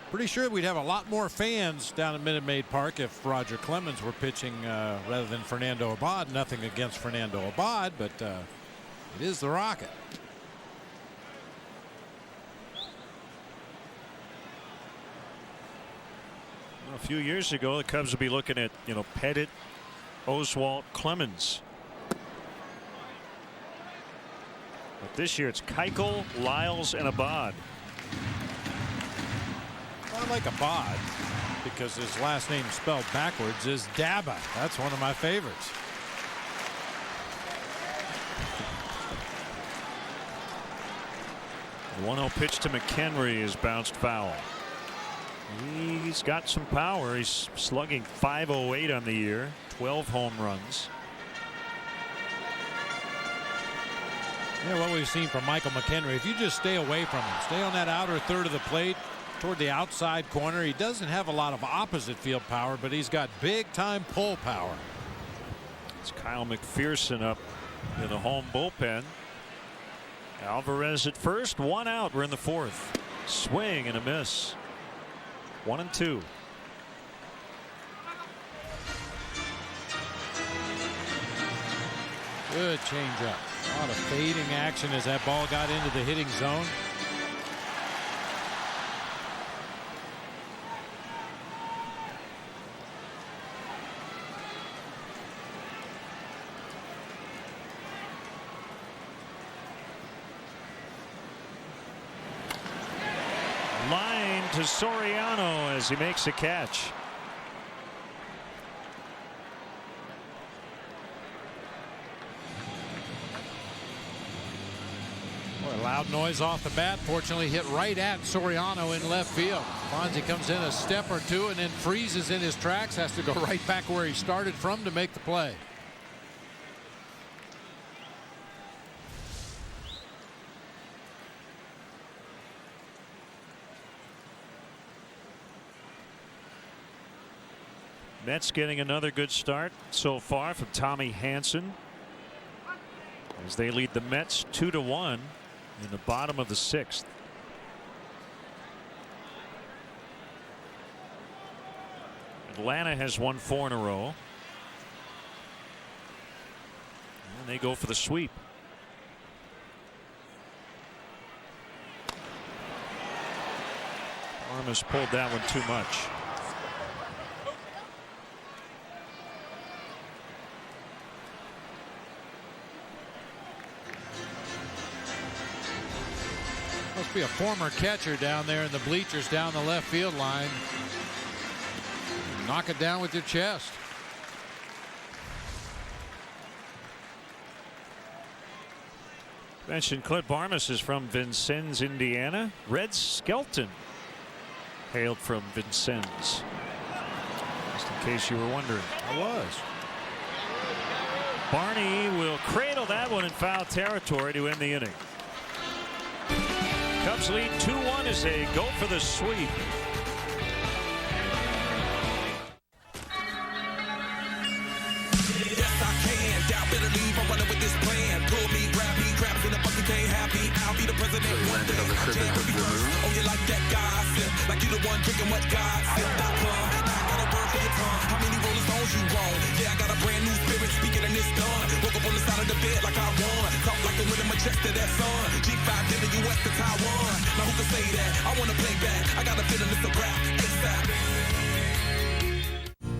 Pretty sure we'd have a lot more fans down at Minute Maid Park if Roger Clemens were pitching rather than Fernando Abad. Nothing against Fernando Abad, but it is the Rocket. A few years ago, the Cubs would be looking at, Pettit, Oswalt, Clemens. But this year it's Keuchel, Lyles, and Abad. I like Abad because his last name spelled backwards is Daba. That's one of my favorites. The 1-0 pitch to McHenry is bounced foul. He's got some power. He's slugging .508 on the year, 12 home runs. Yeah, what we've seen from Michael McHenry, if you just stay away from him, stay on that outer third of the plate toward the outside corner. He doesn't have a lot of opposite field power, but he's got big time pull power. It's Kyle McPherson up in the home bullpen. Alvarez at first, 1 out. We're in the 4th. Swing and a miss. 1-2. Good changeup. A lot of fading action as that ball got into the hitting zone. Line to Soriano as he makes a catch. Boy, loud noise off the bat. Fortunately hit right at Soriano in left field. Fonzie comes in a step or two and then freezes in his tracks. Has to go right back where he started from to make the play. Mets getting another good start so far from Tommy Hanson as they lead the Mets 2-1 in the bottom of the 6th. Atlanta has won 4 in a row, and they go for the sweep. Armas pulled that one too much. Must be a former catcher down there in the bleachers down the left field line. Knock it down with your chest. Mentioned Clint Barmas is from Vincennes, Indiana. Red Skelton hailed from Vincennes. Just in case you were wondering. I was. Barney will cradle that one in foul territory to end the inning. Cubs lead 2-1 as they go for the sweep. Yes, I can. Doubt better leave. I'm running with this plan. Pull be the president one day. Oh, you like that guy? I feel like you the one drinking what God said. I got a word for your tongue. How many Rolling Stones you want? Yeah, I got a brand new spirit speaking and it's done. Woke up on the side of the bed like I won. Talk like the wind in my chest to that sun. G5 to the US to Taiwan. Now who can say that? I wanna play back. I got a feeling it's a rap. ASAP.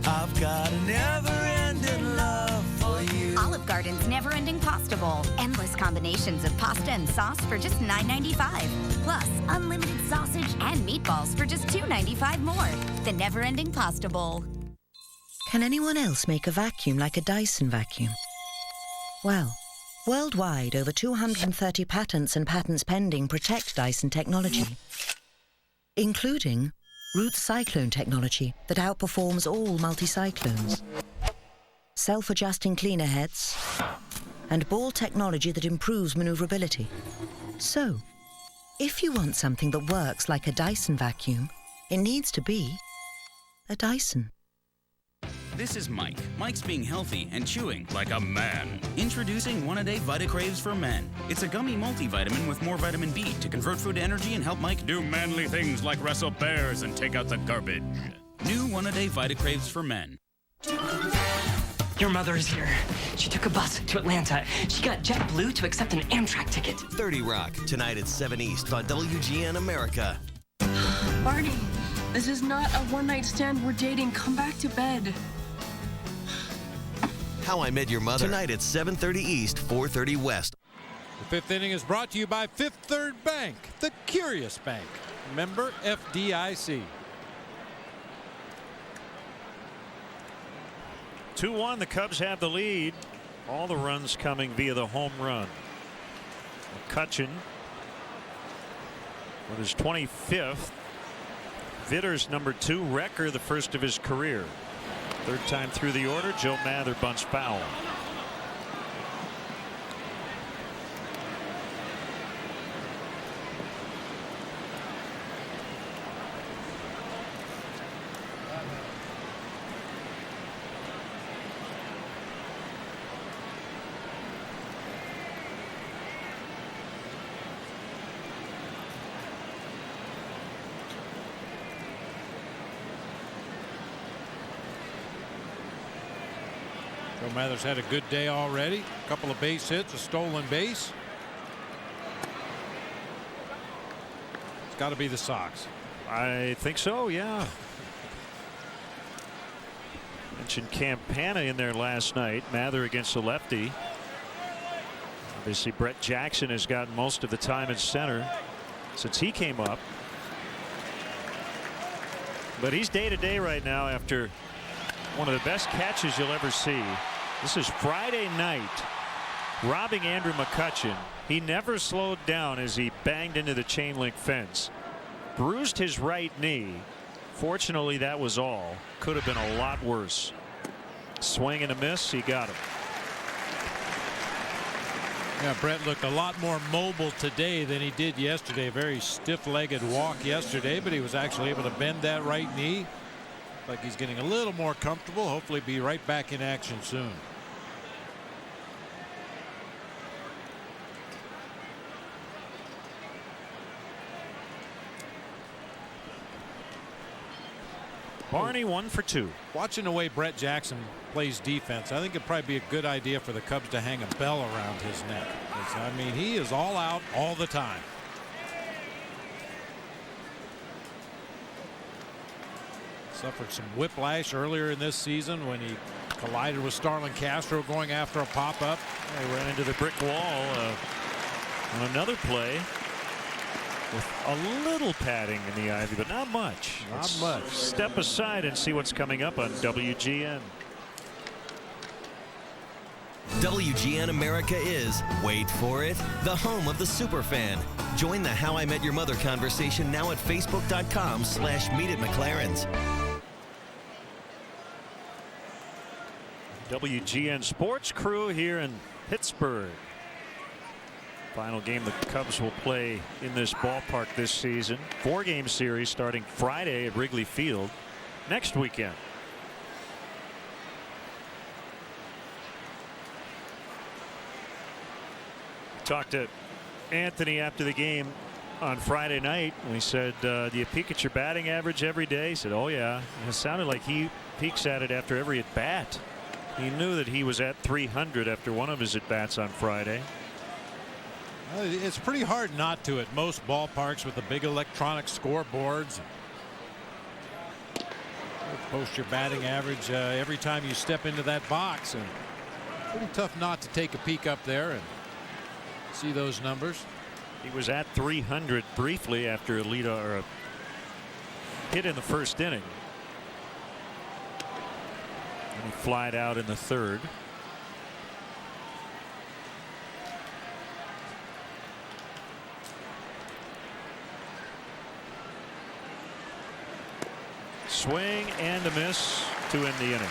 I've got a never-ending love for you. Olive Garden's never-ending pasta bowl. Endless combinations of pasta and sauce for just $9.95. Plus, unlimited sausage and meatballs for just $2.95 more. The never-ending pasta bowl. Can anyone else make a vacuum like a Dyson vacuum? Well, worldwide, over 230 patents and patents pending protect Dyson technology, including Root Cyclone technology that outperforms all multi-cyclones, self-adjusting cleaner heads, and ball technology that improves maneuverability. So, if you want something that works like a Dyson vacuum, it needs to be a Dyson. This is Mike. Mike's being healthy and chewing like a man. Introducing One-A-Day Vitacraves for Men. It's a gummy multivitamin with more vitamin B to convert food to energy and help Mike do manly things like wrestle bears and take out the garbage. New One-A-Day Vitacraves for Men. Your mother is here. She took a bus to Atlanta. She got JetBlue to accept an Amtrak ticket. 30 Rock, tonight at 7 East on WGN America. Barney, this is not a one-night stand. We're dating. Come back to bed. How I Met Your Mother, tonight at 7:30 East, 4:30 West. The fifth inning is brought to you by Fifth Third Bank, the Curious Bank. Member FDIC. 2-1, the Cubs have the lead. All the runs coming via the home run. McCutchen with his 25th. Vitter's number 2, Recker the first of his career. Third time through the order, Joe Mather bunts foul. Joe Mather's had a good day already. A couple of base hits, a stolen base. It's got to be the Sox. I think so, yeah. Mentioned Campana in there last night. Mather against the lefty. Obviously, Brett Jackson has gotten most of the time at center since he came up. But he's day-to-day right now after one of the best catches you'll ever see. This is Friday night. Robbing Andrew McCutchen. He never slowed down as he banged into the chain link fence. Bruised his right knee. Fortunately, that was all. Could have been a lot worse. Swing and a miss. He got him. Yeah, Brett looked a lot more mobile today than he did yesterday. A very stiff-legged walk yesterday, but he was actually able to bend that right knee. Like he's getting a little more comfortable. Hopefully be right back in action soon. Barney 1 for 2. Watching the way Brett Jackson plays defense, I think it'd probably be a good idea for the Cubs to hang a bell around his neck. I mean, he is all out all the time. Suffered some whiplash earlier in this season when he collided with Starlin Castro going after a pop-up. He ran into the brick wall on another play with a little padding in the ivy, but not much. Not much. Step aside and see what's coming up on WGN. WGN America is, wait for it, the home of the superfan. Join the How I Met Your Mother conversation now at facebook.com/meetitmclaren's. WGN Sports Crew here in Pittsburgh. Final game the Cubs will play in this ballpark this season. 4-game series starting Friday at Wrigley Field next weekend. Talked to Anthony after the game on Friday night. We said, do you peek at your batting average every day? He said, oh yeah. And it sounded like he peeks at it after every at bat. He knew that he was at 300 after one of his at bats on Friday. It's pretty hard not to at most ballparks with the big electronic scoreboards. Post your batting average every time you step into that box, and pretty tough not to take a peek up there and see those numbers. He was at 300 briefly after a lead or a hit in the first inning. And he flied out in the third. Swing and a miss to end the inning.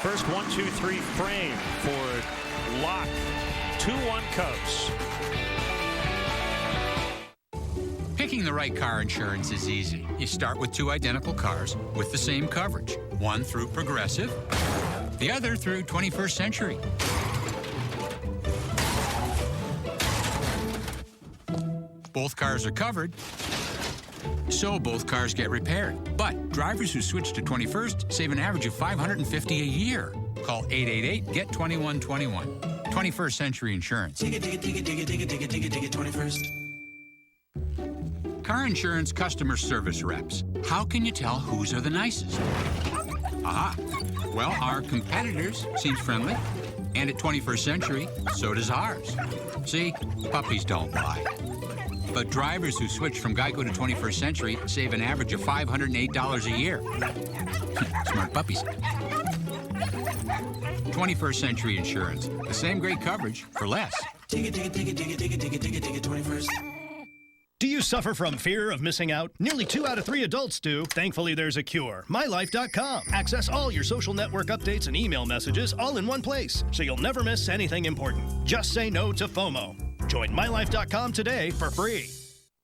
First 1-2-3 frame for Locke. 2-1 Cubs. Picking the right car insurance is easy. You start with 2 identical cars with the same coverage. One through Progressive, the other through 21st Century. Both cars are covered, so both cars get repaired. But drivers who switch to 21st save an average of $550 a year. Call 888-GET-2121. 21st Century Insurance. Dig it, 21st. Car insurance customer service reps. How can you tell whose are the nicest? Aha. Well, our competitors seems friendly. And at 21st Century, so does ours. See, puppies don't lie. But drivers who switch from Geico to 21st Century save an average of $508 a year. Smart puppies. 21st Century Insurance. The same great coverage for less. Dig it, 21st. Do you suffer from fear of missing out? Nearly 2 out of 3 adults do. Thankfully, there's a cure. MyLife.com. Access all your social network updates and email messages all in one place, so you'll never miss anything important. Just say no to FOMO. Join MyLife.com today for free.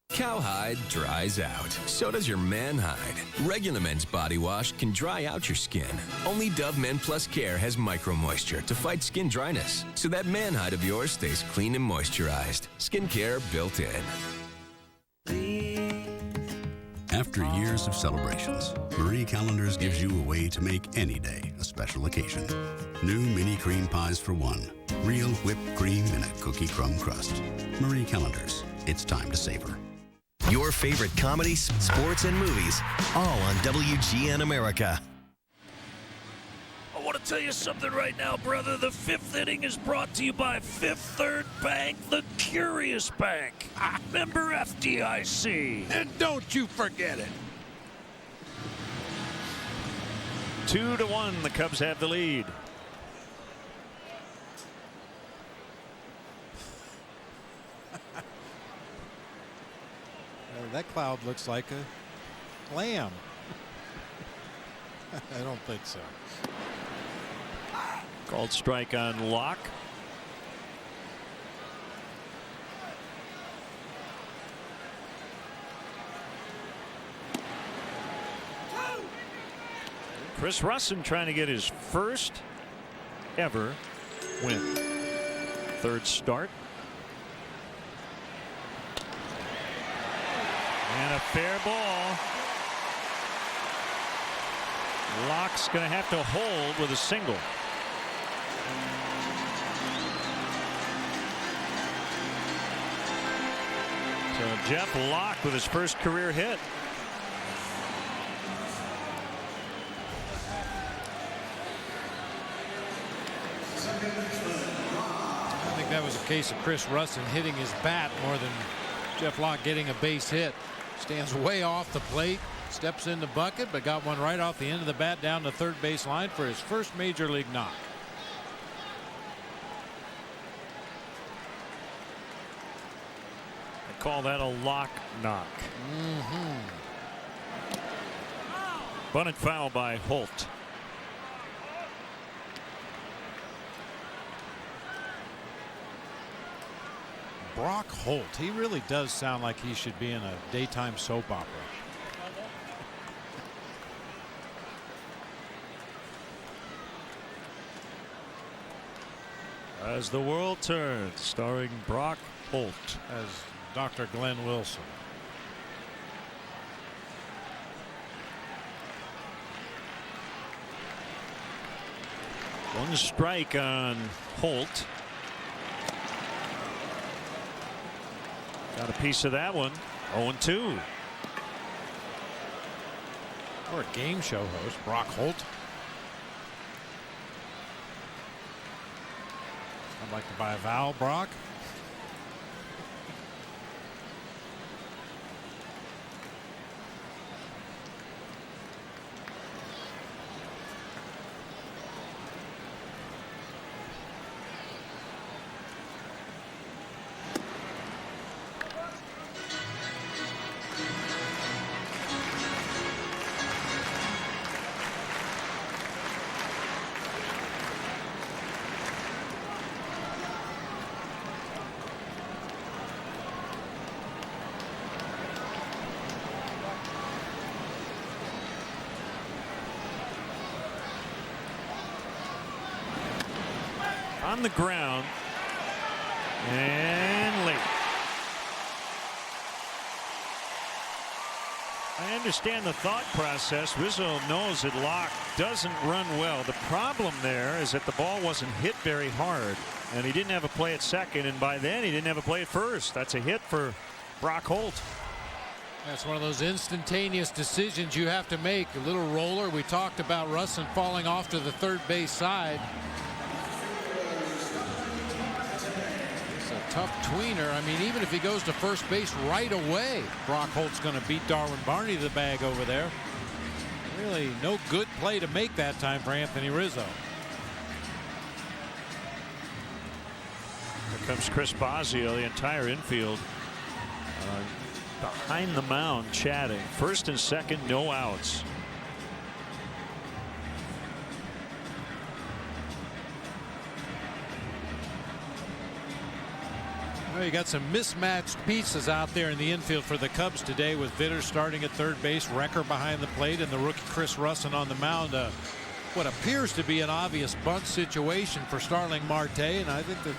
Cowhide dries out. So does your man hide. Regular Men's body wash can dry out your skin. Only Dove Men Plus Care has micro moisture to fight skin dryness, so that man hide of yours stays clean and moisturized. Skincare built in. After years of celebrations, Marie Callender's gives you a way to make any day a special occasion. New mini cream pies for one. Real whipped cream in a cookie crumb crust. Marie Callender's. It's time to savor. Your favorite comedies, sports, and movies, all on WGN America. I want to tell you something right now, brother. The 5th inning is brought to you by Fifth Third Bank, the Curious Bank. Member FDIC. And don't you forget it. 2-1, the Cubs have the lead. That cloud looks like a lamb. I don't think so. Called strike on Locke. Chris Russin trying to get his first ever win. Third start. And a fair ball. Locke's going to have to hold with a single. So Jeff Locke with his first career hit. I think that was a case of Chris Russin hitting his bat more than Jeff Locke getting a base hit. Stands way off the plate, steps in the bucket, but got one right off the end of the bat down the third base line for his first major league knock. I call that a Locke knock. Bunted foul by Holt. Brock Holt, he really does sound like he should be in a daytime soap opera. As the World Turns, starring Brock Holt. As Dr. Glenn Wilson. One strike on Holt. Got a piece of that one. 0-2. Or a game show host, Brock Holt. I'd like to buy a vowel, Brock. On the ground and late. I understand the thought process. Rizzo knows that Locke doesn't run well. The problem there is that the ball wasn't hit very hard, and he didn't have a play at second, and by then he didn't have a play at first. That's a hit for Brock Holt. That's one of those instantaneous decisions you have to make. A little roller. We talked about Russin falling off to the third base side. Tough tweener. I mean, even if he goes to first base right away, Brock Holt's going to beat Darwin Barney to the bag over there. Really no good play to make that time for Anthony Rizzo. Here comes Chris Bosio, the entire infield behind the mound chatting. First and second, no outs. Well, you got some mismatched pieces out there in the infield for the Cubs today, with Vitters starting at third base, Recker behind the plate, and the rookie Chris Russin on the mound. What appears to be an obvious bunt situation for Starling Marte, and I think the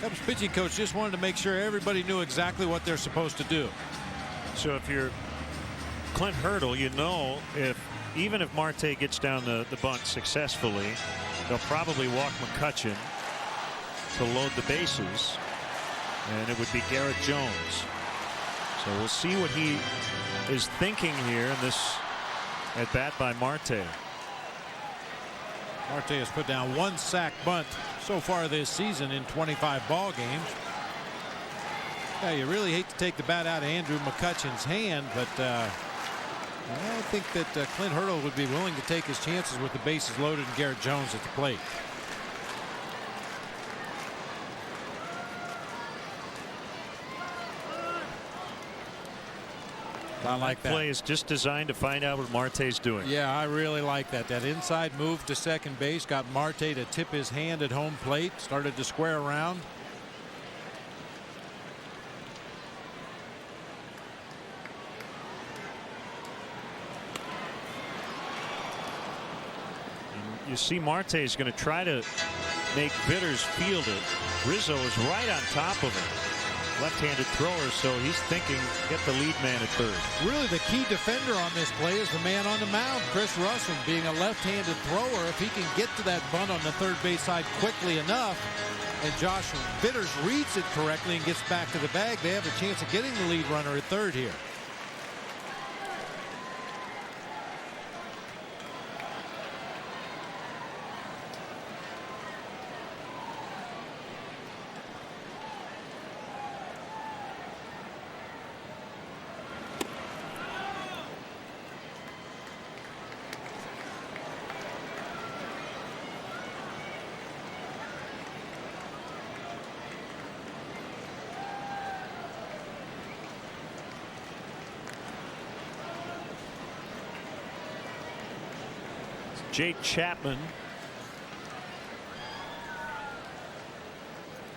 Cubs pitching coach just wanted to make sure everybody knew exactly what they're supposed to do. So if you're Clint Hurdle, you know, even if Marte gets down the bunt successfully, they'll probably walk McCutchen to load the bases. And it would be Garrett Jones. So we'll see what he is thinking here in this at bat by Marte. Marte has put down one sack bunt so far this season in 25 ball games. Yeah, you really hate to take the bat out of Andrew McCutchen's hand, but I think that Clint Hurdle would be willing to take his chances with the bases loaded and Garrett Jones at the plate. I like that. Play is just designed to find out what Marte's doing. Yeah, I really like that. That inside move to second base got Marte to tip his hand at home plate, started to square around. And you see Marte is going to try to make Vitters field it. Rizzo is right on top of him. Left-handed thrower, so he's thinking get the lead man at third. Really the key defender on this play is the man on the mound, Chris Russin, being a left-handed thrower. If he can get to that bunt on the third base side quickly enough and Josh Vitters reads it correctly and gets back to the bag, they have a chance of getting the lead runner at third here. Jake Chapman,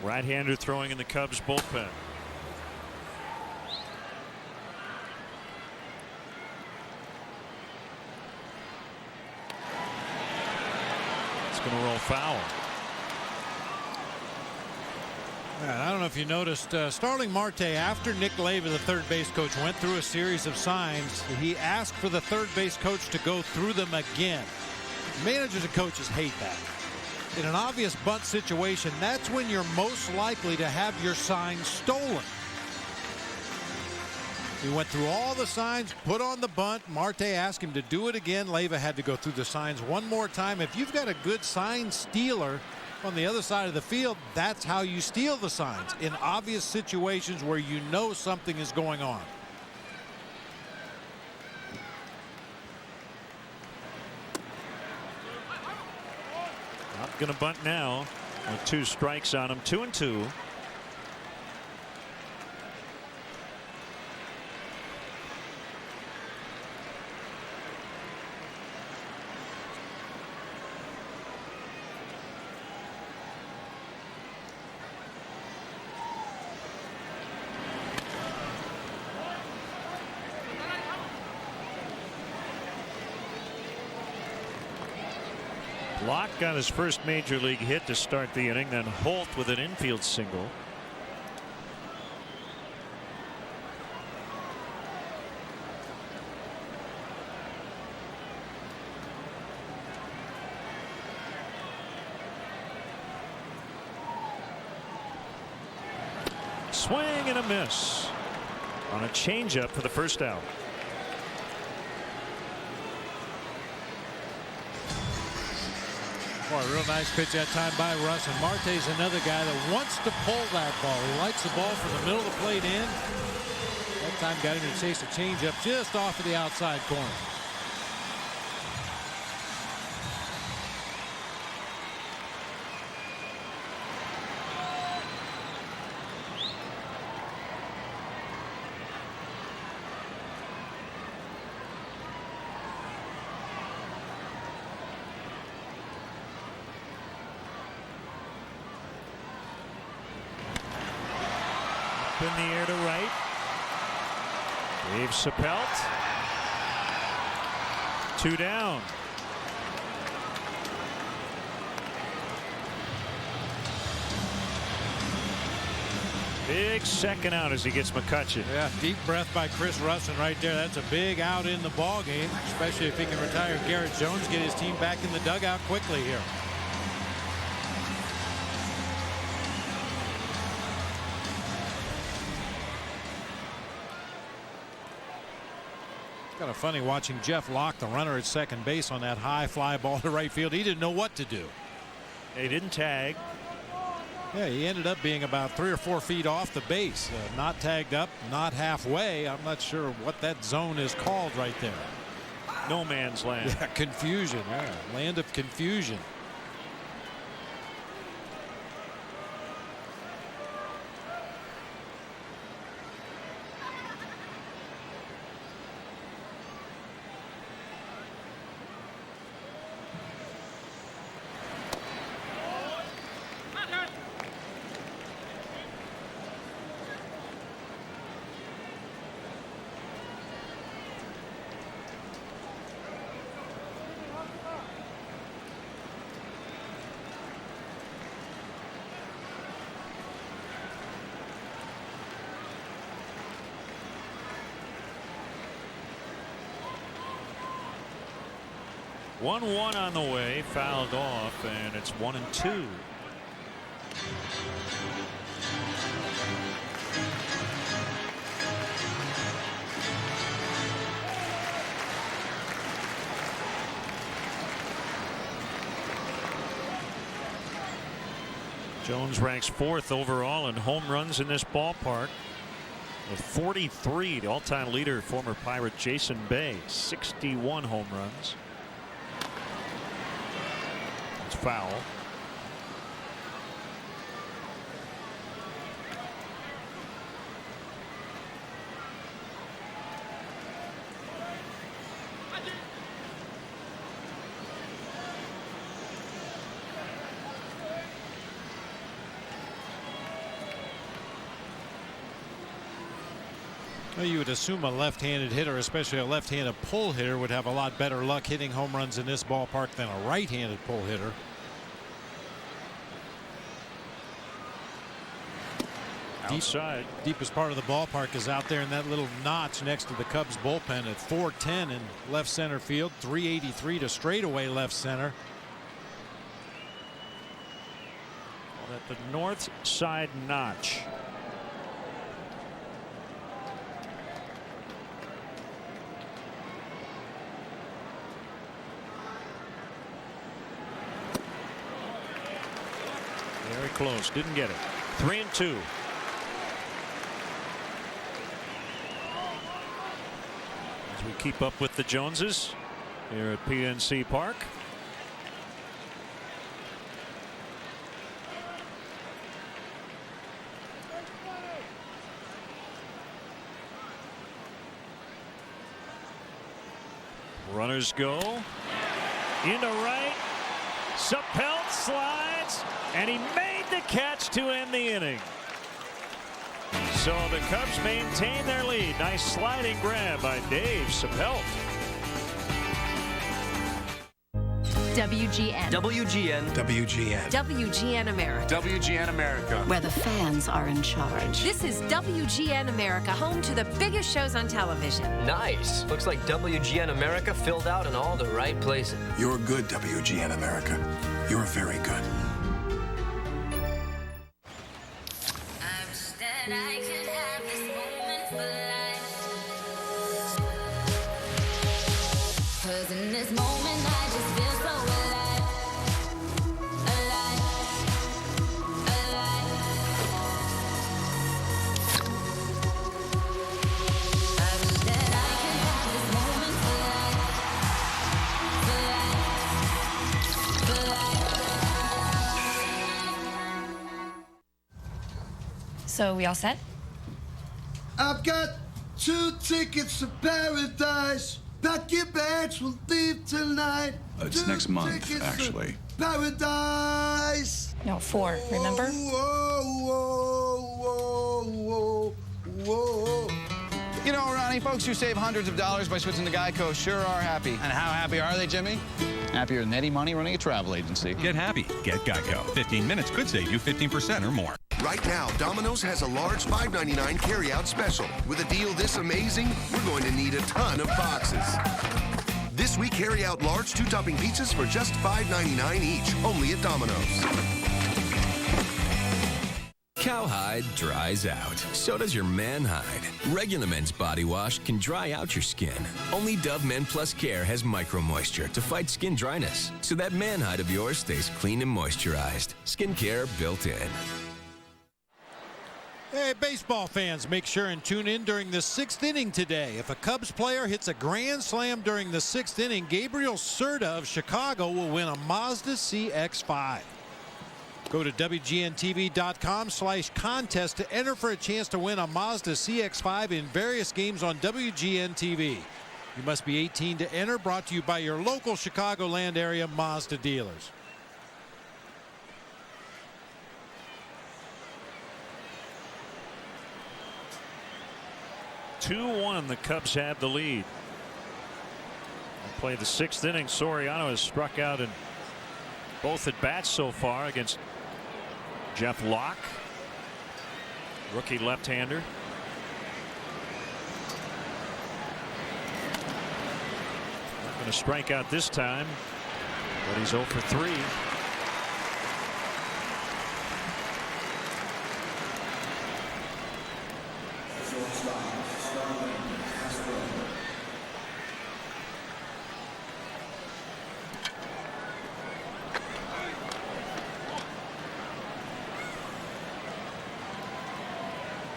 right-hander throwing in the Cubs bullpen. It's going to roll foul. I don't know if you noticed, Starling Marte, after Nick Leyva, the third base coach, went through a series of signs, he asked for the third base coach to go through them again. Managers and coaches hate that. In an obvious bunt situation, that's when you're most likely to have your sign stolen. He went through all the signs, put on the bunt. Marte asked him to do it again. Leyva had to go through the signs one more time. If you've got a good sign stealer on the other side of the field, that's how you steal the signs, in obvious situations where you know something is going on. Not going to bunt now with 2 strikes on him, 2-2. Locke got his first major league hit to start the inning, then Holt with an infield single. Swing and a miss on a changeup for the first out. Boy, a real nice pitch that time by Russ. And Marte's another guy that wants to pull that ball. He likes the ball from the middle of the plate in. That time got him to chase a changeup just off of the outside corner. In the air to right. Dave Sapelt. 2 down. Big second out as he gets McCutchen. Yeah, deep breath by Chris Russin right there. That's a big out in the ball game, especially if he can retire Garrett Jones, get his team back in the dugout quickly here. Kind of funny watching Jeff Locke, the runner at second base, on that high fly ball to right field. He didn't know what to do. He didn't tag. Yeah, he ended up being about 3 or 4 feet off the base, not tagged up, not halfway. I'm not sure what that zone is called right there. No man's land. Yeah, confusion. Yeah, land of confusion. One on the way, fouled off, and it's 1-2. Jones ranks 4th overall in home runs in this ballpark with 43. The all-time leader, former Pirate Jason Bay, 61 home runs. It's foul. Well, you would assume a left-handed hitter, especially a left-handed pull hitter, would have a lot better luck hitting home runs in this ballpark than a right-handed pull hitter. deepest part of the ballpark is out there in that little notch next to the Cubs bullpen at 410 in left center field, 383 to straightaway left center. At the north side notch. Very close, didn't get it. 3-2. As we keep up with the Joneses here at PNC Park. Runners go into right. Sapelt slides, and he made the catch to end the inning. So the Cubs maintain their lead. Nice sliding grab by Dave Sapelt. WGN. WGN. WGN. WGN America. WGN America. Where the fans are in charge. This is WGN America, home to the biggest shows on television. Nice. Looks like WGN America filled out in all the right places. You're good, WGN America. You're very good. In this moment, I just feel so alive. Alive. Alive. I wish that I could have this moment for life. So, we all set? I've got 2 tickets to paradise. Pack your bags, we'll leave tonight. It's next month, actually. Paradise. No, 4, remember? Whoa, whoa, whoa, whoa. You know, Ronnie, folks who save hundreds of dollars by switching to Geico sure are happy. And how happy are they, Jimmy? Happier than Eddie Money running a travel agency. Get happy. Get Geico. 15 minutes could save you 15% or more. Right now, Domino's has a large $5.99 carry-out special. With a deal this amazing, we're going to need a ton of boxes. This week, carry out large 2-topping pizzas for just $5.99 each, only at Domino's. Cowhide dries out. So does your man hide. Regular Men's body wash can dry out your skin. Only Dove Men Plus Care has micro moisture to fight skin dryness, so that man hide of yours stays clean and moisturized. Skincare built in. Hey, baseball fans, make sure and tune in during the 6th inning today. If a Cubs player hits a grand slam during the 6th inning, Gabriel Cerda of Chicago will win a Mazda CX-5. Go to WGNTV.com/contest to enter for a chance to win a Mazda CX-5 in various games on WGN TV. You must be 18 to enter. Brought to you by your local Chicagoland area Mazda dealers. The Cubs have the lead. They play the 6th inning. Soriano has struck out in both at bats so far against Jeff Locke, rookie left-hander. Not going to strike out this time, but he's 0 for 3.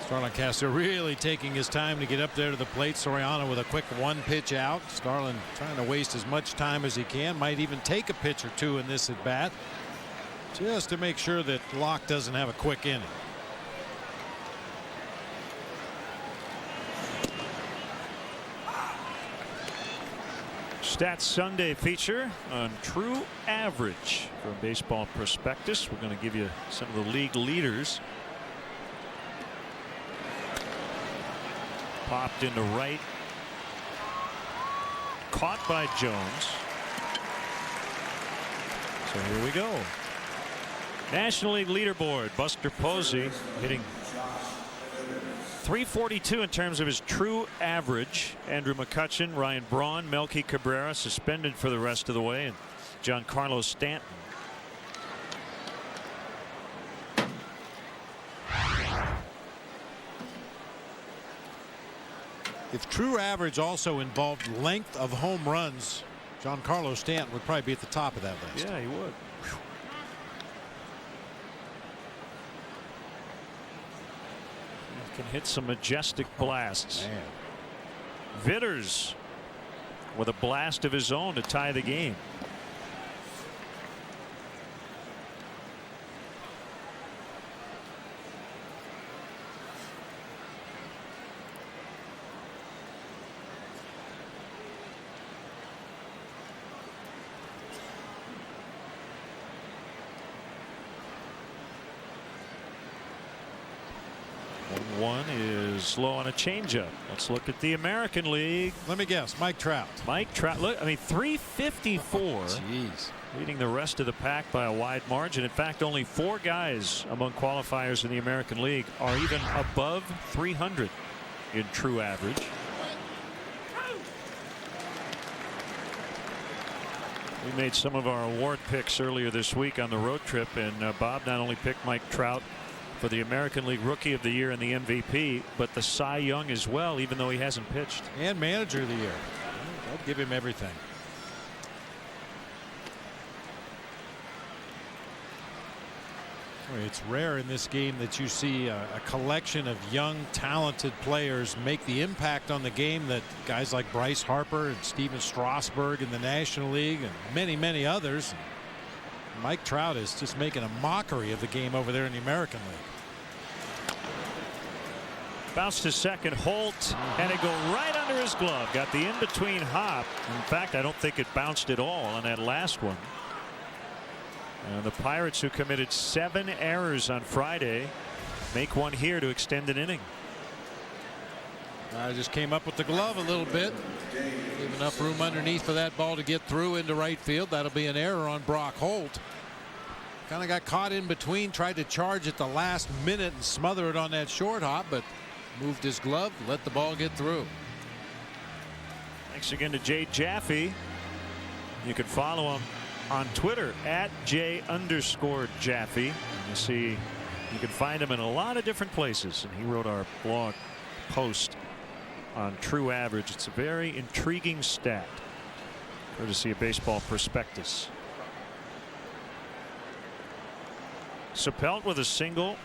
Starlin Castro really taking his time to get up there to the plate. Soriano with a quick 1-pitch out. Starlin trying to waste as much time as he can. Might even take a pitch or 2 in this at bat, just to make sure that Locke doesn't have a quick inning. Stats Sunday feature on True Average from Baseball Prospectus. We're going to give you some of the league leaders. Popped into right. Caught by Jones. So here we go. National League leaderboard. Buster Posey hitting .342 in terms of his true average. Andrew McCutchen, Ryan Braun, Melky Cabrera suspended for the rest of the way, and Giancarlo Stanton. If true average also involved length of home runs, Giancarlo Stanton would probably be at the top of that list. Yeah, he would. He can hit some majestic blasts. Man. Vitters with a blast of his own to tie the game. One is low on a changeup. Let's look at the American League. Let me guess, Mike Trout. Mike Trout. Look, I mean, 354. Jeez. Leading the rest of the pack by a wide margin. In fact, only 4 guys among qualifiers in the American League are even above 300 in true average. We made some of our award picks earlier this week on the road trip, and Bob not only picked Mike Trout for the American League Rookie of the Year and the MVP, but the Cy Young as well, even though he hasn't pitched. And Manager of the Year. I'll give him everything. It's rare in this game that you see a collection of young, talented players make the impact on the game that guys like Bryce Harper and Steven Strasburg in the National League and many, many others. Mike Trout is just making a mockery of the game over there in the American League. Bounce to second, Holt, and it go right under his glove. Got the in-between hop. In fact, I don't think it bounced at all on that last one. And the Pirates, who committed 7 errors on Friday, make one here to extend an inning. I just came up with the glove a little bit. Gave enough room underneath for that ball to get through into right field. That'll be an error on Brock Holt. Kind of got caught in between, tried to charge at the last minute and smother it on that short hop, but moved his glove, let the ball get through. Thanks again to Jay Jaffe. You can follow him on Twitter at @J_Jaffe. You see, you can find him in a lot of different places, and he wrote our blog post on true average. It's a very intriguing stat. Courtesy of Baseball Prospectus. Suppelt with a single,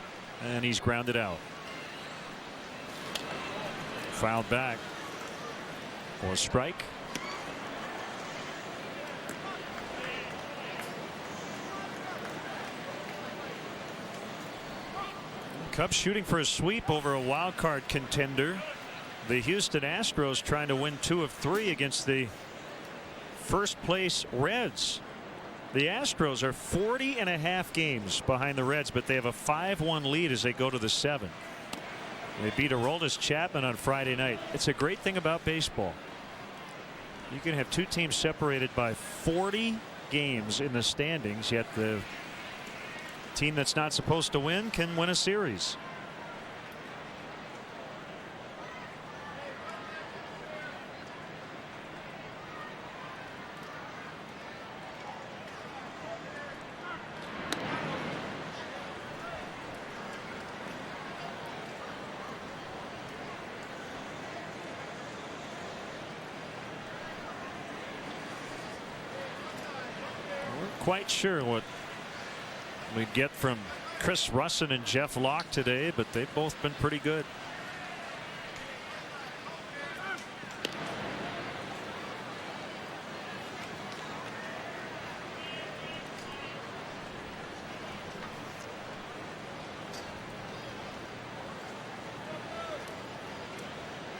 and he's grounded out. Fouled back for a strike. Cubs shooting for a sweep over a wild card contender. The Houston Astros trying to win 2 of 3 against the first place Reds. The Astros are 40.5 games behind the Reds, but they have a 5-1 lead as they go to the 7th. They beat Aroldis Chapman on Friday night. It's a great thing about baseball. You can have 2 teams separated by 40 games in the standings, yet the team that's not supposed to win can win a series. Quite sure what we get from Chris Russin and Jeff Locke today, but they've both been pretty good.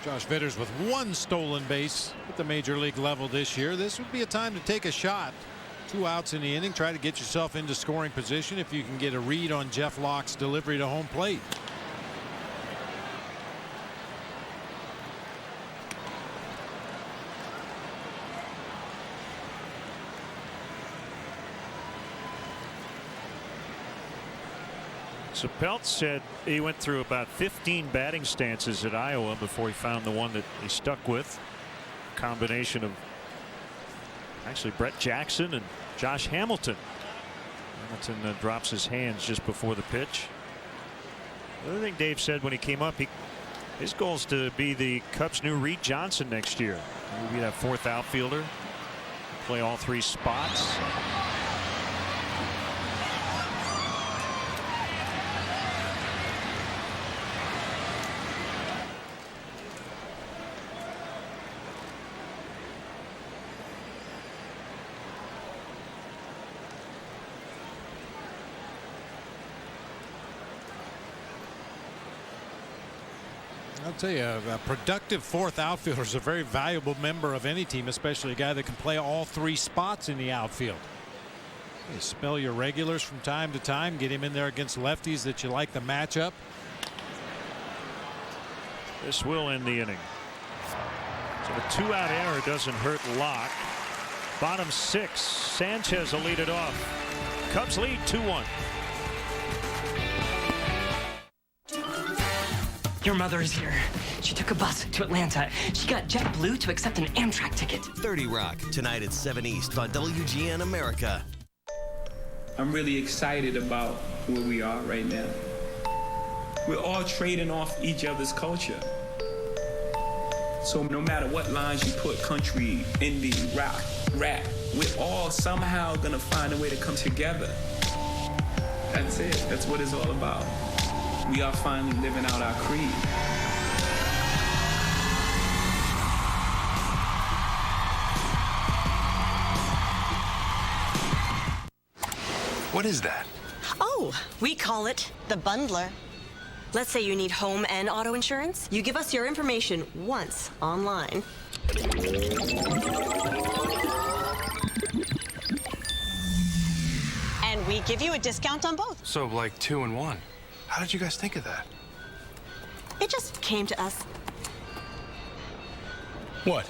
Josh Vitters with 1 stolen base at the major league level this year. This would be a time to take a shot. 2 outs in the inning. Try to get yourself into scoring position if you can get a read on Jeff Locke's delivery to home plate. So Pelt said he went through about 15 batting stances at Iowa before he found the one that he stuck with. A combination of actually Brett Jackson and Josh Hamilton. Hamilton drops his hands just before the pitch. The other thing Dave said when he came up, his goal is to be the Cubs' new Reed Johnson next year. Maybe that fourth outfielder, play all three spots. I'll tell you, a productive fourth outfielder is a very valuable member of any team, especially a guy that can play all three spots in the outfield. You spell your regulars from time to time, get him in there against lefties that you like the matchup. This will end the inning. So the 2-out error doesn't hurt Locke. Bottom 6, Sanchez will lead it off. Cubs lead 2-1. Your mother is here. She took a bus to Atlanta. She got JetBlue to accept an Amtrak ticket. 30 Rock, tonight at 7 East on WGN America. I'm really excited about where we are right now. We're all trading off each other's culture. So no matter what lines you put, country, indie, rock, rap, we're all somehow gonna find a way to come together. That's it. That's what it's all about. We are finally living out our creed. What is that? Oh, we call it the bundler. Let's say you need home and auto insurance. You give us your information once online. And we give you a discount on both. So like 2 in 1. How did you guys think of that? It just came to us. What?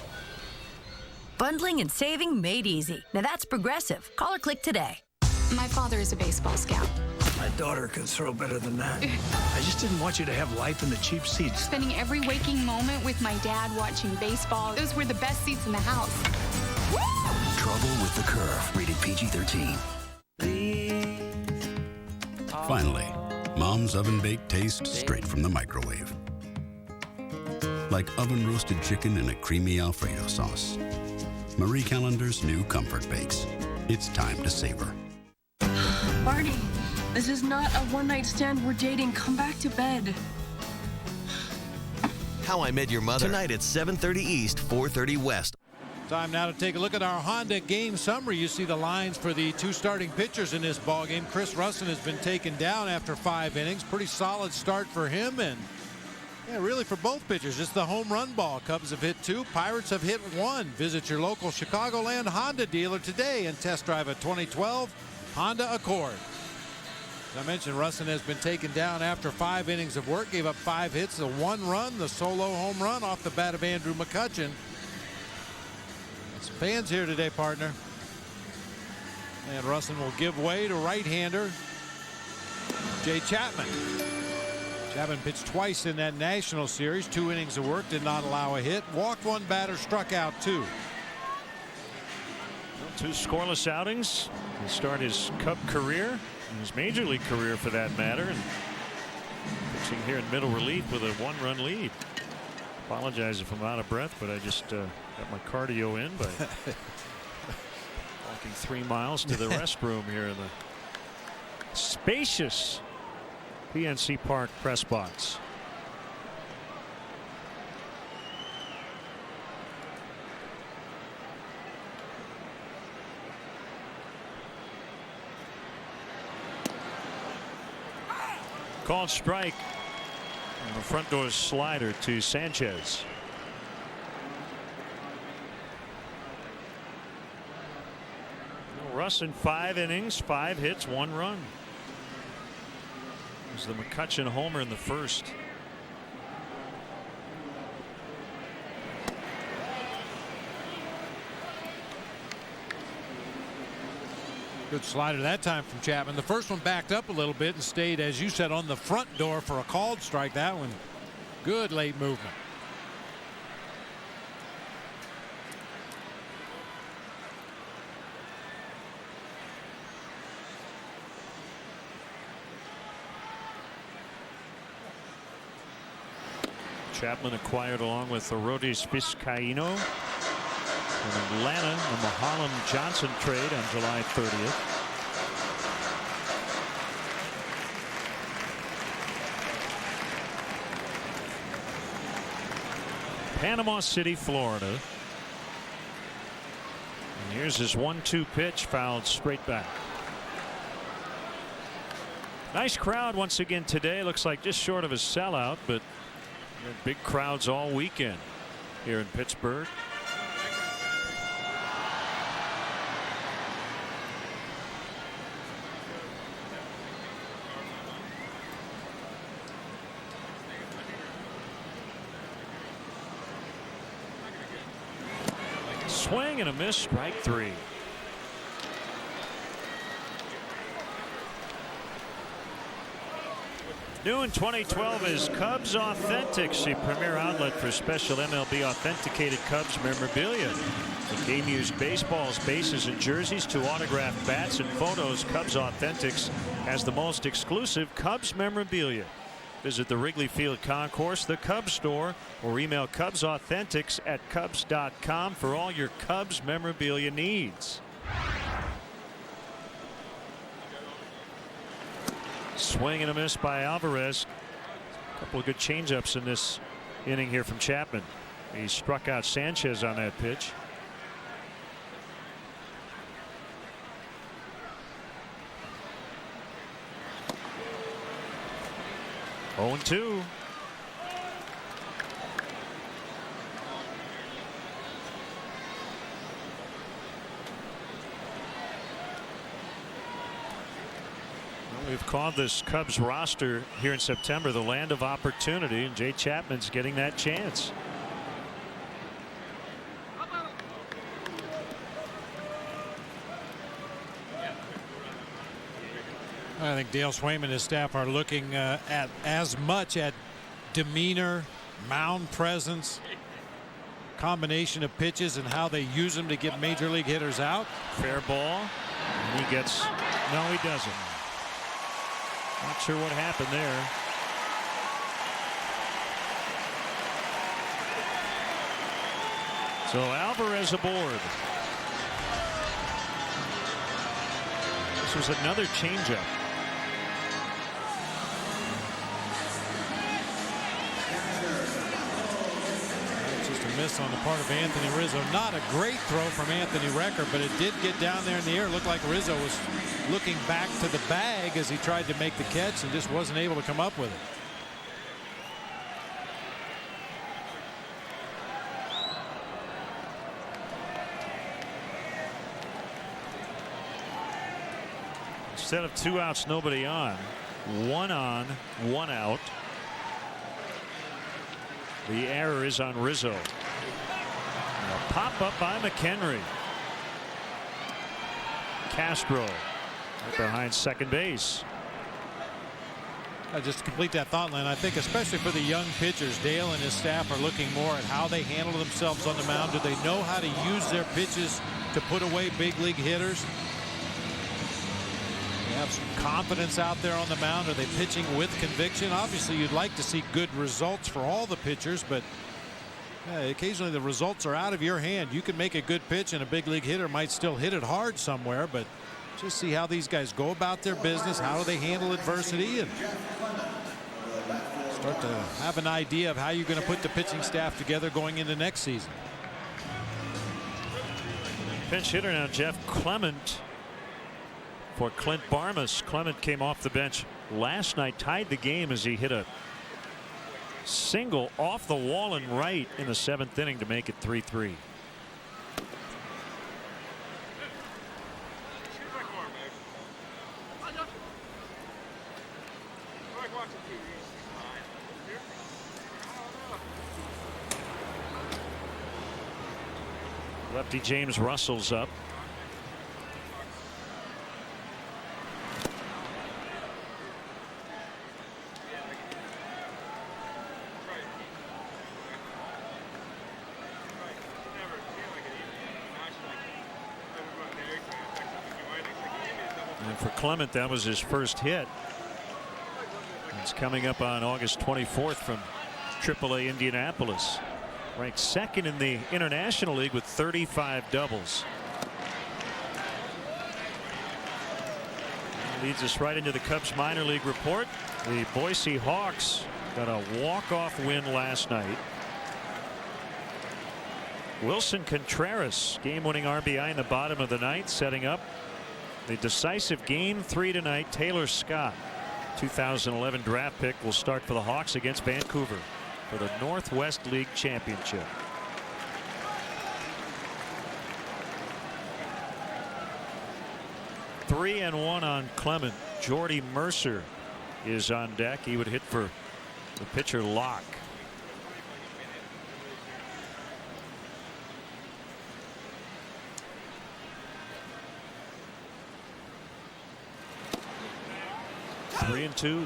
Bundling and saving made easy. Now that's Progressive. Call or click today. My father is a baseball scout. My daughter can throw better than that. I just didn't want you to have life in the cheap seats. Spending every waking moment with my dad watching baseball. Those were the best seats in the house. Trouble with the Curve. Rated PG-13. Finally, Mom's oven-baked taste straight from the microwave. Like oven-roasted chicken in a creamy Alfredo sauce. Marie Callender's new Comfort Bakes. It's time to savor. Barney, this is not a one-night stand. We're dating. Come back to bed. How I Met Your Mother, tonight at 7:30 East, 4:30 West. Time now to take a look at our Honda game summary. You see the lines for the two starting pitchers in this ball game. Chris Russin has been taken down after 5 innings. Pretty solid start for him, and yeah, really for both pitchers. It's the home run ball. Cubs have hit 2, Pirates have hit 1. Visit your local Chicagoland Honda dealer today and test drive a 2012 Honda Accord. As I mentioned, Russin has been taken down after 5 innings of work. Gave up 5 hits, a 1 run, the solo home run off the bat of Andrew McCutchen. Some fans here today, partner. And Russin will give way to right-hander Jay Chapman. Chapman pitched twice in that national series. 2 innings of work, did not allow a hit. Walked 1 batter, struck out 2. 2 scoreless outings to start his Cub career, his major league career for that matter. And pitching here in middle relief with a 1-run lead. Apologize if I'm out of breath, but I just got my cardio in by walking 3 miles to the restroom here in the spacious PNC Park press box. Called strike on the front door slider to Sanchez. Russin 5 innings, 5 hits, 1 run. It was the McCutchen homer in the first. Good slider that time from Chapman. The first one backed up a little bit and stayed, as you said, on the front door for a called strike. That one, good late movement. Chapman acquired along with Arodys Vizcaíno from Atlanta in the Holland Johnson trade on July 30th. Panama City, Florida. And here's his 1-2 pitch, fouled straight back. Nice crowd once again today. Looks like just short of a sellout, but big crowds all weekend here in Pittsburgh. Swing and a miss, strike 3. New in 2012 is Cubs Authentics, the premier outlet for special MLB authenticated Cubs memorabilia. The game used baseballs, bases, and jerseys to autograph bats and photos. Cubs Authentics has the most exclusive Cubs memorabilia. Visit the Wrigley Field Concourse, the Cubs store, or email CubsAuthentics@Cubs.com for all your Cubs memorabilia needs. Swing and a miss by Alvarez. A couple of good changeups in this inning here from Chapman. He struck out Sanchez on that pitch. Oh, 0-2. We've called this Cubs roster here in September the land of opportunity, and Jay Chapman's getting that chance. I think Dale Swayman and his staff are looking at as much at demeanor, mound presence, combination of pitches, and how they use them to get major league hitters out. Fair ball. And he gets, no, he doesn't. Not sure what happened there. So Alvarez aboard. This was another changeup. Just a miss on the part of Anthony Rizzo. Not a great throw from Anthony Recker, but it did get down there in the air. It looked like Rizzo was looking back to the bag as he tried to make the catch and just wasn't able to come up with it. Instead of 2 outs, nobody on, 1 out. The error is on Rizzo. And a pop up by McHenry. Castro right behind second base. Just to complete that thought, Len, I think especially for the young pitchers, Dale and his staff are looking more at how they handle themselves on the mound. Do they know how to use their pitches to put away big league hitters? They have some confidence out there on the mound. Are they pitching with conviction? Obviously, you'd like to see good results for all the pitchers, but occasionally the results are out of your hand. You can make a good pitch and a big league hitter might still hit it hard somewhere, but just see how these guys go about their business. How do they handle adversity, and start to have an idea of how you're going to put the pitching staff together going into next season. Pinch hitter now, Jeff Clement for Clint Barmas. Clement came off the bench last night, tied the game as he hit a single off the wall and right in the 7th inning to make it 3-3. Lefty James Russell's up. And for Clement, that was his first hit. It's coming up on August 24th from AAA Indianapolis. Ranked second in the International League with 35 doubles. Leads us right into the Cubs minor league report. The Boise Hawks got a walk-off win last night. Wilson Contreras, game-winning RBI in the bottom of the ninth, setting up the decisive Game 3 tonight. Taylor Scott, 2011 draft pick, will start for the Hawks against Vancouver for the Northwest League Championship. Three and one on Clement. Jordy Mercer is on deck. He would hit for the pitcher Locke. Three and two.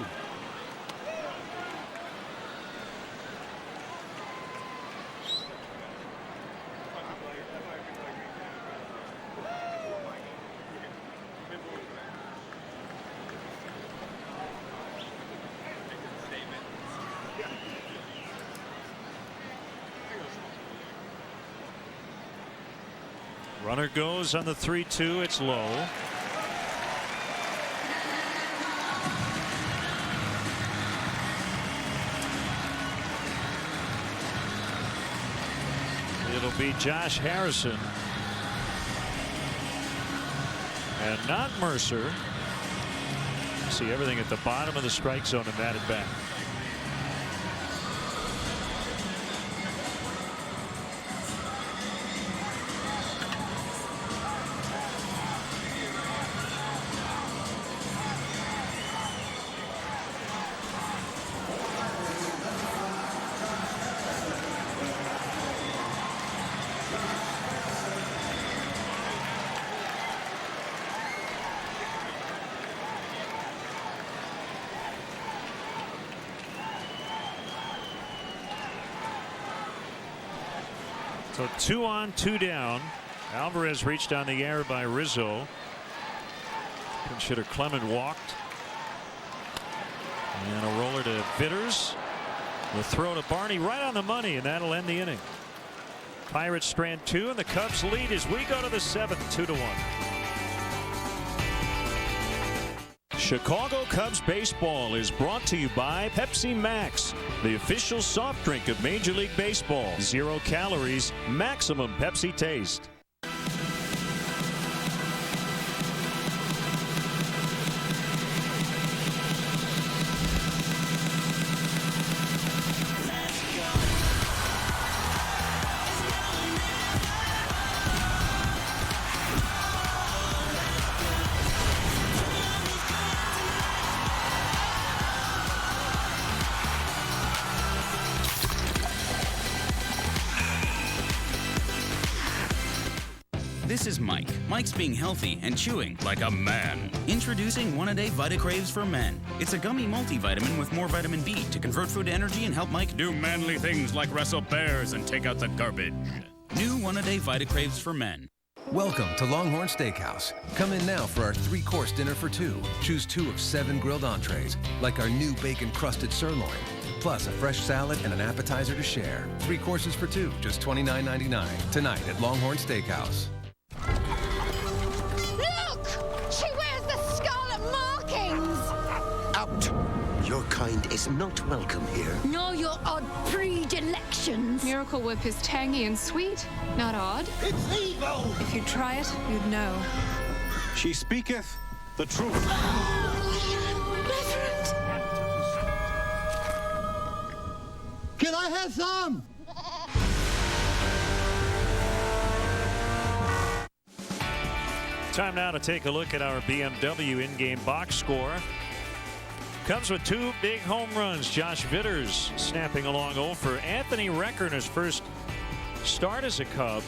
Runner goes on the 3-2. It's low. It'll be Josh Harrison and not Mercer. See everything at the bottom of the strike zone and that at bat. So 2 on, 2 down. Alvarez reached on the air by Rizzo. Pinch hitter Clement walked. And a roller to Vitters. The throw to Barney right on the money, and that'll end the inning. Pirates strand 2, and the Cubs lead as we go to the 7th, 2-1. Chicago Cubs baseball is brought to you by Pepsi Max, the official soft drink of Major League Baseball. 0 calories, maximum Pepsi taste. This is Mike. Mike's being healthy and chewing like a man. Introducing One-A-Day Vita-Craves for Men. It's a gummy multivitamin with more vitamin B to convert food to energy and help Mike do manly things like wrestle bears and take out the garbage. New One-A-Day Vita-Craves for Men. Welcome to Longhorn Steakhouse. Come in now for our 3-course dinner for 2. Choose 2 of 7 grilled entrees, like our new bacon-crusted sirloin, plus a fresh salad and an appetizer to share. 3 courses for 2, just $29.99. Tonight at Longhorn Steakhouse. Look! She wears the scarlet markings! Out! Your kind is not welcome here. Know your odd predilections. Miracle Whip is tangy and sweet, not odd. It's evil! If you'd try it, you'd know. She speaketh the truth. Can I have some? Time now to take a look at our BMW in-game box score. Cubs with 2 big home runs. Josh Vitters snapping along 0 for Anthony Recker in his first start as a Cub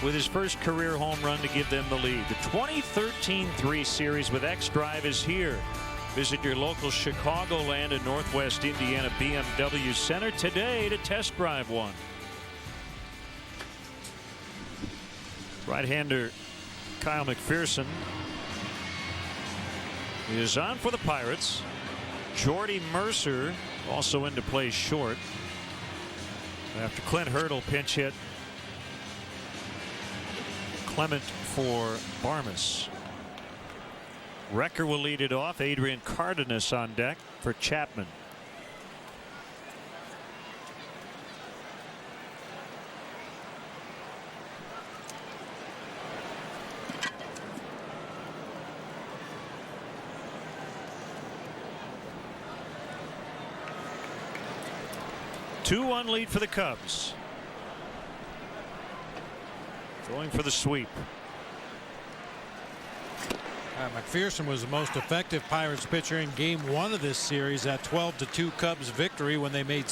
with his first career home run to give them the lead. The 2013-3 series with X-Drive is here. Visit your local Chicagoland and Northwest Indiana BMW Center today to test drive one. Right-hander Kyle McPherson is on for the Pirates. Jordy Mercer also into play short after Clint Hurdle pinch hit Clement for Barmes. Recker will lead it off. Adrian Cardenas on deck for Chapman. Two-1 lead for the Cubs. Going for the sweep. McPherson was the most effective Pirates pitcher in Game 1 of this series, that 12-2 Cubs victory when they made